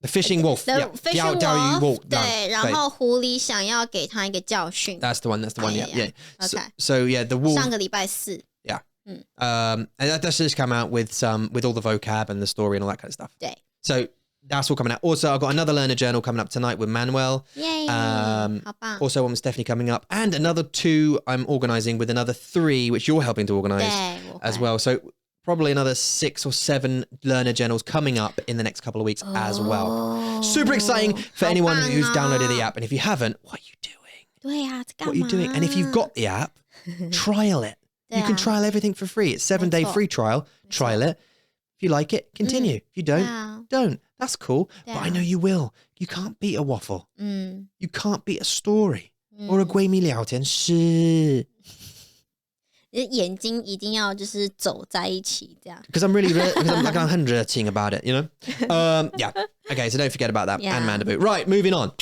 The fishing wolf. The Yeah. fishing 钓鱼 wolf. 对，然后狐狸想要给他一个教训。 That's the one. Yeah. Yeah. Okay. So yeah, the wolf. 上个礼拜四。 Yeah. And that's just come out with all the vocab and the story and all that kind of stuff. 对。 So that's all coming out. Also, I've got another learner journal coming up tonight with Manuel. Yay! 好棒。 Also one with Stephanie coming up, and another 2 I'm organising with another 3, which you're helping to organise 对，我会 as well. So probably another 6 or 7 learner journals coming up in the next couple of weeks as well. Super exciting for anyone who's downloaded the app. And if you haven't, what are you doing? 对呀，在干嘛？ What are you doing? And if you've got the app, trial it. You can trial everything for free. It's 7-day free trial. Trial it. If you like it, continue. If you don't, don't. That's cool. But I know you will. You can't beat a waffle. You can't beat a story. Or a 闺蜜聊天室。眼睛一定要就是走在一起这样。 Because I'm like 很热情 about it, Yeah. Okay, so don't forget about that. And Mandaboo. Right, moving on.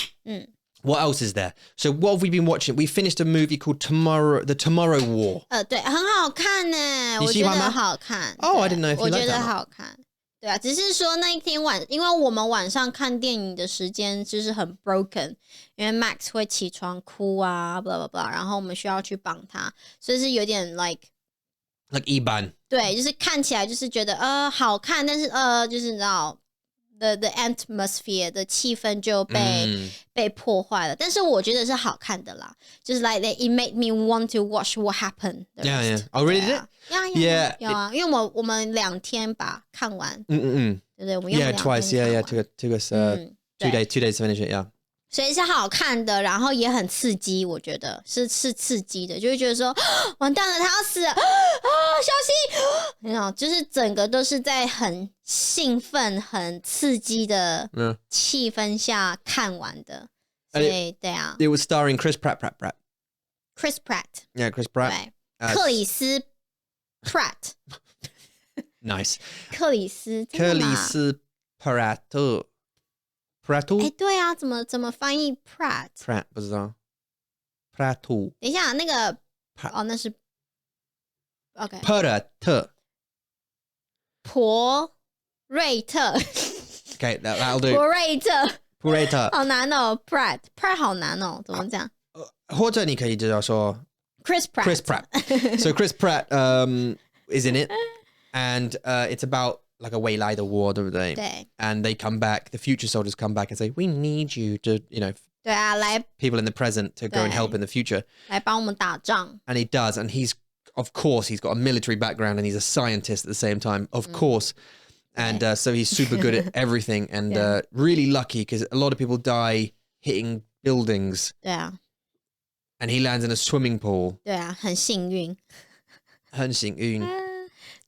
What else is there? So what have we been watching? We finished a movie called The Tomorrow War. 对，很好看呢，我觉得好看。 Oh, I didn't know if you liked that. 我觉得好看。对啊，只是说那一天因为我们晚上看电影的时间就是很 broken， 因为 Max 会起床哭啊 blah blah blah， 然后我们需要去帮他，所以是有点 like 一般。对，就是看起来就是觉得好看，但是就是你知道 the atmosphere 的气氛就被破坏了，但是我觉得是好看的啦，就是 like it made me want to watch what happened. Yeah. Oh, really did it? Yeah. 有啊，因为我们2天吧看完，对不对？我们用2天 twice. Yeah. Took us 2 days to finish it. Yeah. 所以是好看的，然后也很刺激，我觉得是刺激的，就会觉得说完蛋了，他要死了小心，就是整个都是在很兴奋、很刺激的气氛下看完的，所以对啊。It was starring Chris Pratt. Chris Pratt. Yeah, Chris Pratt. 对，克里斯 Pratt. Nice. 克里斯 Pratt. Prattle 哎，对啊，怎么翻译 Pratt？ Pratt 不知道 Prattle 等一下，那个 Pratt 哦，那是 OK Pratt 婆瑞特，Okay, that'll do. 婆瑞特， Purata. 好难哦 ，Pratt 好难哦，怎么讲或者你可以就说 ？Chris Pratt. So Chris Pratt is in it, and it's about like a 未来的war, 对不对？对 And they come back, the future soldiers come back and say, we need you to,对啊，来 people in the present to go and help in the future. 帮我们打仗。And he does, and of course, he's got a military background and he's a scientist at the same time, of course. And so he's super good at everything and really lucky because a lot of people die hitting buildings. 对啊， And he lands in a swimming pool. 对啊，很幸运。很幸运。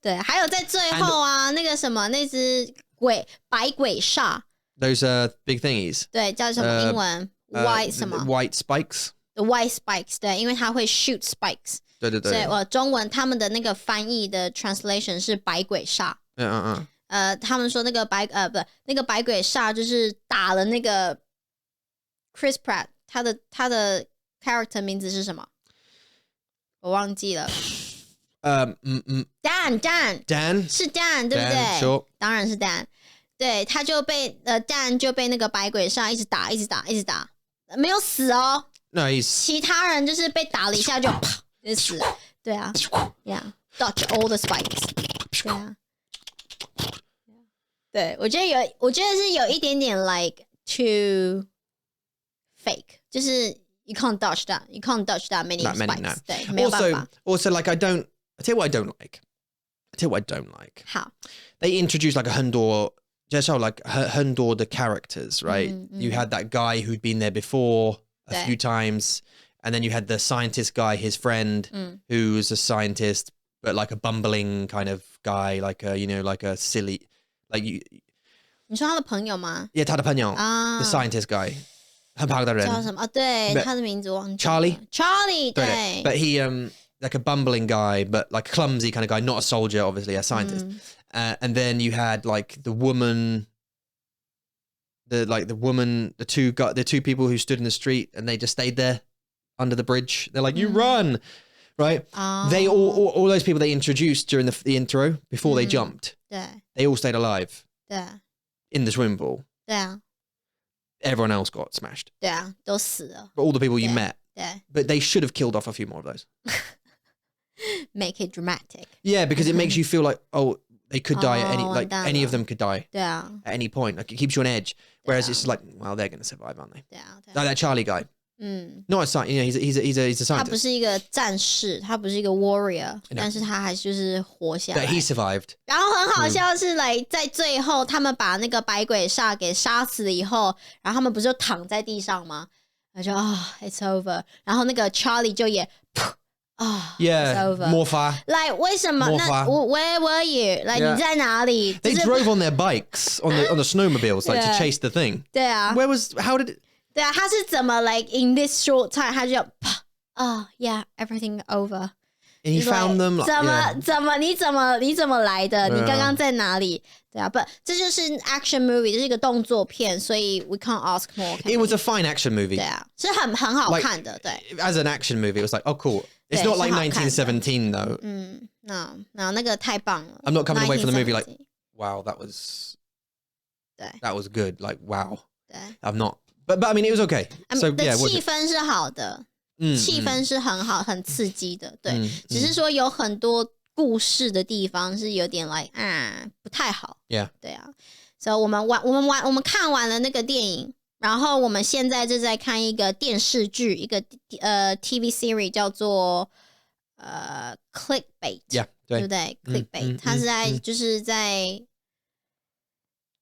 对，还有在最后啊，那个什么，那只百鬼煞， Those big thingies. 对，叫什么英文 ？White 什么 White spikes. ？The white spikes， 对，因为它会 shoot spikes， 对对对。所以我中文他们的那个翻译的 translation 是百鬼煞。他们说那个那个百鬼煞就是打了那个 Chris Pratt， 他的 character 名字是什么？我忘记了。Dan 是 Dan 对不对 Sure. 当然是 Dan。对，他就被Dan 就被那个百鬼煞一直打，没有死哦。No, he's 其他人就是被打了一下就啪就死了。对啊 ，Yeah，dodge all the spikes。对啊。对，我觉得是有一点点 like too fake， 就是 you can't dodge that many spikes， no. 对，没有办法。Also, like I tell you what I don't like. 好， They introduced like 很多 the characters, right? You had that guy who'd been there before a few times, and then you had the scientist guy, his friend, who was a scientist, but like a bumbling kind of guy, like a silly, like you. 你说他的朋友吗？ Yeah, 他的朋友 the 啊，scientist guy. 很胖的人叫什么？对，他的名字忘记了。 Charlie， 对 But he like a bumbling guy, but like a clumsy kind of guy, not a soldier, obviously, a scientist. And then you had like the woman, the two people who stood in the street and they just stayed there under the bridge. They're like, you run, right? They all those people they introduced during the intro before they jumped. 对 They all stayed alive 对 in the swimming pool. 对啊 Everyone else got smashed. 对啊，都死了。 But all the people you met. 对 But they should have killed off a few more of those. ，make it dramatic。 Yeah, because it makes you feel like, oh, they could die at any of them could die 对啊 at any point. Like it keeps you on edge. Whereas it's like, well, they're going to survive, aren't they? 对啊对 Like 啊， that Charlie guy, not a scientist. He's a 他不 scientist. 是一个战士，他不是一个 warrior， 但是他还就是活下 But 来。 he survived. 然后很好笑的是，在最后他们把那个百鬼煞给杀死了以后，然后他们不是就躺在地上吗？他就it's over。然后那个 Charlie 就也it's Yeah, over。 more far. 来，为什么？那where were you？ 来， Yeah. 你在哪里？ They 就是 drove on their bikes on the snowmobiles like Yeah. to chase the thing. 对啊， How did it? 对啊，他是怎么 like in this short time， 他就yeah everything over。 And he found them. Like, 你怎么来的？你刚刚在哪里？对啊，不，这就是 action movie， 这是一个动作片，所以 we can't ask more。 It was a fine action movie. 对啊，是很好看的，对。 As an action movie, it was like, oh, cool. It's 对， not like 是好看的。 1917 though. no， 那个太棒了。 I'm not coming away from the movie like, 1917 wow, that was 对 good. Like, wow. 对 I'm not. But I mean, it was okay. So 的 yeah, 气氛是好的，气氛是很好，很刺激的，对。只是说有很多故事的地方是有点like 不太好。 yeah. 对啊，所以我们看完了那个电影，然后我们现在就在看一个电视剧，一个TV series 叫做Clickbait， Yeah. 对不对？Clickbait， 它是就是在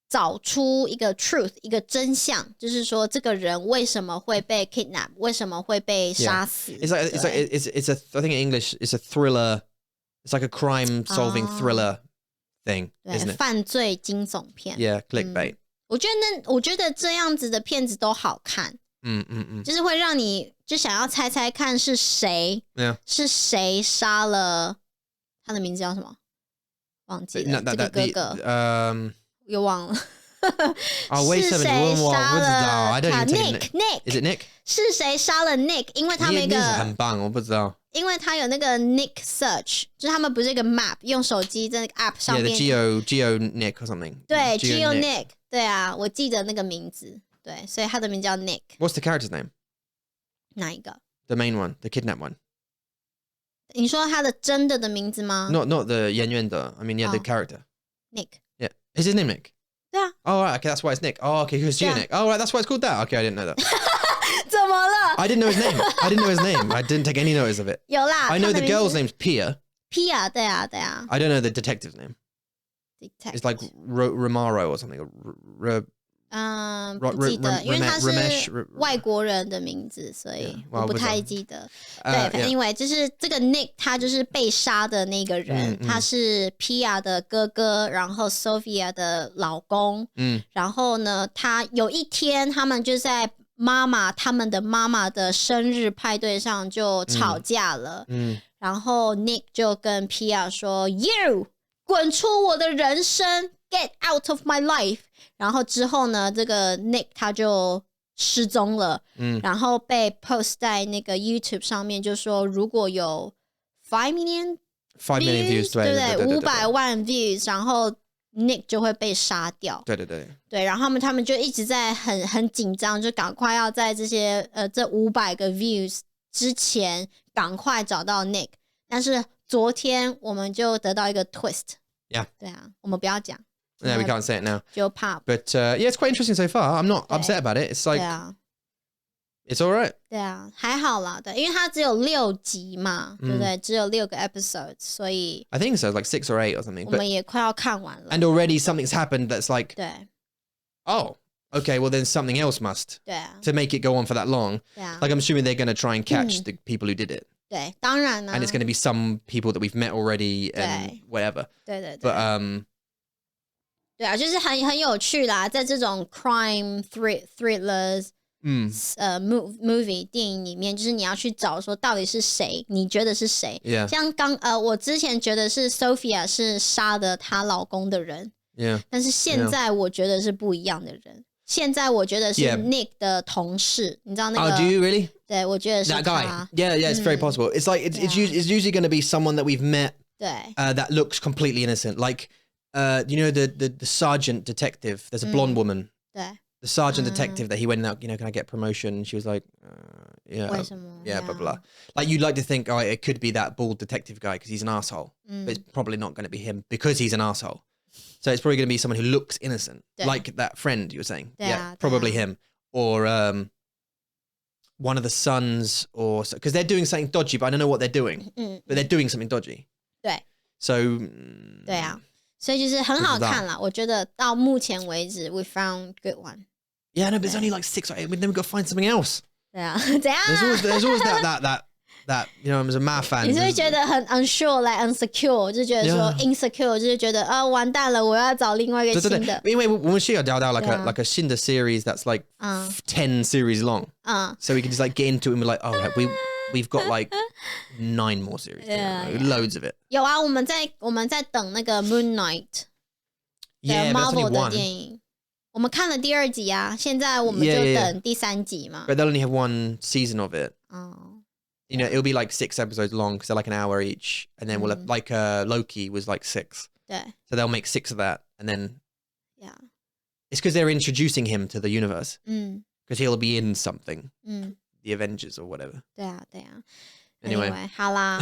找出一个 truth， 一个真相，就是说这个人为什么会被 kidnap， 为什么会被杀死。 It's like I think in English it's a thriller. It's like a crime solving thriller thing, 对， isn't it? 犯罪惊悚片。 Yeah, clickbait. 我觉得这样子的片子都好看，就是会让你就想要猜猜看是谁 Yeah. 是谁杀了他的名字叫什么？忘记了，这个哥哥又忘了。为什么你问我？我不知道 I don't even take Nick Is it Nick? 是谁杀了 Nick？ 因为他们一个很棒，我不知道。因为他有那个 Nick Search， 就是他们不是一个 map， 用手机在那个 app 上面。Yeah, the Geo Nick or something. 对 ，Geo Nick， 对啊，我记得那个名字，对，所以他的名叫 Nick。What's the character's name? 哪一个 The main one, the kidnapped one. 你说他的真的名字吗 Not the 演员的 I mean, yeah, the character. Nick. Yeah. Is his name Nick? 对啊。Oh, right, okay, that's why it's Nick. Oh, okay, because Geo Nick. Oh, right, that's why it's called that. Okay, I didn't know that. 怎么了 I didn't know his name. I didn't take any notice of it. 有啦 I know the girl's name's Pia. Pia， 对啊，对啊。I don't know the detective's name. It's like Romaro or something. 不记得，因为他是外国人的名字，所以我不太记得。对，反正因为就是这个 Nick， 他就是被杀的那个人，他是 Pia 的哥哥，然后 Sophia 的老公。然后呢，他有一天他们就在他们的妈妈的生日派对上就吵架了。然后 Nick 就跟 Pia 说 ：“You 滚出我的人生 ，Get out of my life。”然后之后呢，这个 Nick 他就失踪了，然后被 post 在那个 YouTube 上面，就说如果有5 million views， 对不对？500万 views， 然后 Nick 就会被杀掉。对，然后他们就一直在很紧张，就赶快要在这些这500个 views 之前赶快找到 Nick。但是昨天我们就得到一个 twist。Yeah， 对啊，我们不要讲。Yeah, we can't say it now. 就怕。But yeah, it's quite interesting so far. I'm not upset about it. It's like, it's all right. 对啊，还好啦，对，因为它只有6集嘛，对不对？只有6个 episodes， 所以 I think so, like 6 or 8 or something. 我们也快要看完了。And already something's happened that's like, 对 oh, okay, well then something else must 对啊 to make it go on for that long. 对啊 Like I'm assuming they're going to try and catch the people who did it. 对，当然啦 And it's going to be some people that we've met already and whatever. 对对对 But 对啊，就是很有趣啦，在这种 crime thrillers movie 电影里面，就是你要去找说到底是谁，你觉得是谁？ Yeah. 像我之前觉得是 Sophia 是杀了她老公的人， yeah. 但是现在我觉得是不一样的人。现在我觉得是 Nick 的同事，你知道那个 Oh, do you really? 对，我觉得是 That 他。 guy. Yeah, it's very possible. It's like it's usually going to be someone that we've met 对 that looks completely innocent. Like you know the sergeant detective. There's a blonde woman. 对 The sergeant detective that he went out, can I get promotion? And she was like, yeah. 为什么 Yeah, blah, blah. Like you'd like to think, oh, it could be that bald detective guy because he's an asshole. But it's probably not going to be him because he's an asshole. So it's probably going to be someone who looks innocent. Like that friend you were saying. Yeah, probably him. Or one of the sons or... Because they're doing something dodgy, but I don't know what they're doing. But they're doing something dodgy. 对 So... 对啊，所以就是很好看啦。我觉得到目前为止 we found good one. Yeah, no, but it's only like 6 or 8. Then we've got to find something else. 对啊，怎样 There's always that as a math fan. 你是会觉得很 unsure, like insecure， 就觉得说 insecure， 就是觉得完蛋了，我要找另外一个新的。因为我们需要找到 like a 新的 series that's like 10 series long. So we can just like get into it and be like, oh, we've got like 9 more series. Loads of it. 有啊，我们在等那个 Moon Knight 的 Marvel 的电影。我们看了第2集啊，现在我们就等第3集嘛。But they'll only have 1 season of it. You know, it'll be like 6 episodes long because they're like an hour each. And then we'll have, like Loki was like 6. 对 So they'll make 6 of that. And then Yeah. It's because they're introducing him to the universe. Because he'll be in something. The Avengers or whatever. 对啊，对啊。Anyway. 好啦，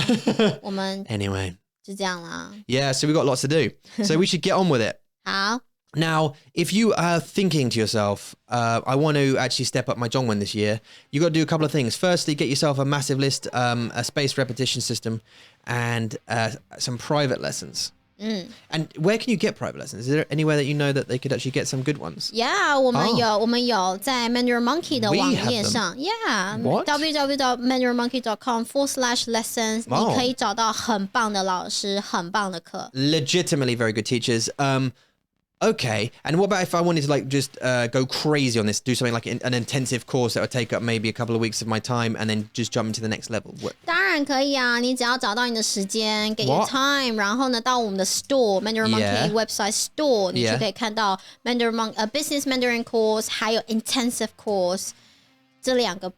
我们 Anyway. 就这样啦。Yeah, so we've got lots to do. So we should get on with it. 好。Now, if you are thinking to yourself, I want to actually step up my Zhongwen this year, you've got to do a couple of things. Firstly, get yourself a massive list, a spaced repetition system, and some private lessons. And where can you get private lessons? Is there anywhere that you know that they could actually get some good ones? Yeah, 我们有在 Mandarin Monkey 的网页上 Yeah, www.mandarinmonkey.com/lessons 你可以找到很棒的老师，很棒的课。Legitimately very good teachers. Okay. And what about if I wanted to like just go crazy on this, do something like an intensive course that would take up maybe a couple of weeks of my time and then just jump into the next level? 当然可以啊，你只要找到你的时间 get your time， 然后呢到我们的 store Mandarin Monkey website store， 你就可以看到 Business Mandarin course 还有 intensive course 这两个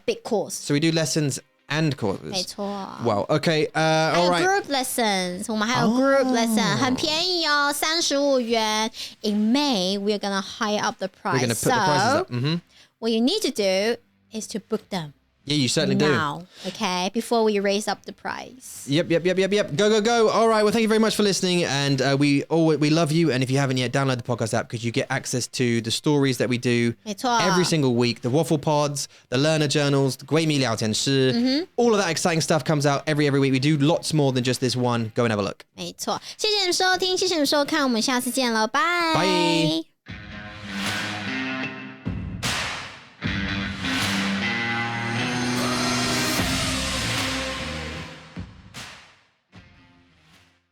big course. So we do lessons and courses. 没错。Wow. Okay. 还有 all right. group lessons， 我们还有 group lesson， 很便宜哦，35元。In May, we're gonna high up the price. We're gonna put the prices up. What you need to do is to book them. Yeah, you certainly now, okay? Before we raise up the price. Yep. Go. All right. Well, thank you very much for listening. And we love you. And if you haven't yet, download the podcast app because you get access to the stories that we do 没错。 every single week. The waffle pods, the learner journals, the 闺蜜聊天室, all of that exciting stuff comes out every week. We do lots more than just this one. Go and have a look. 没错。谢谢你们收听，谢谢你们收看，我们下次见了，拜。Bye.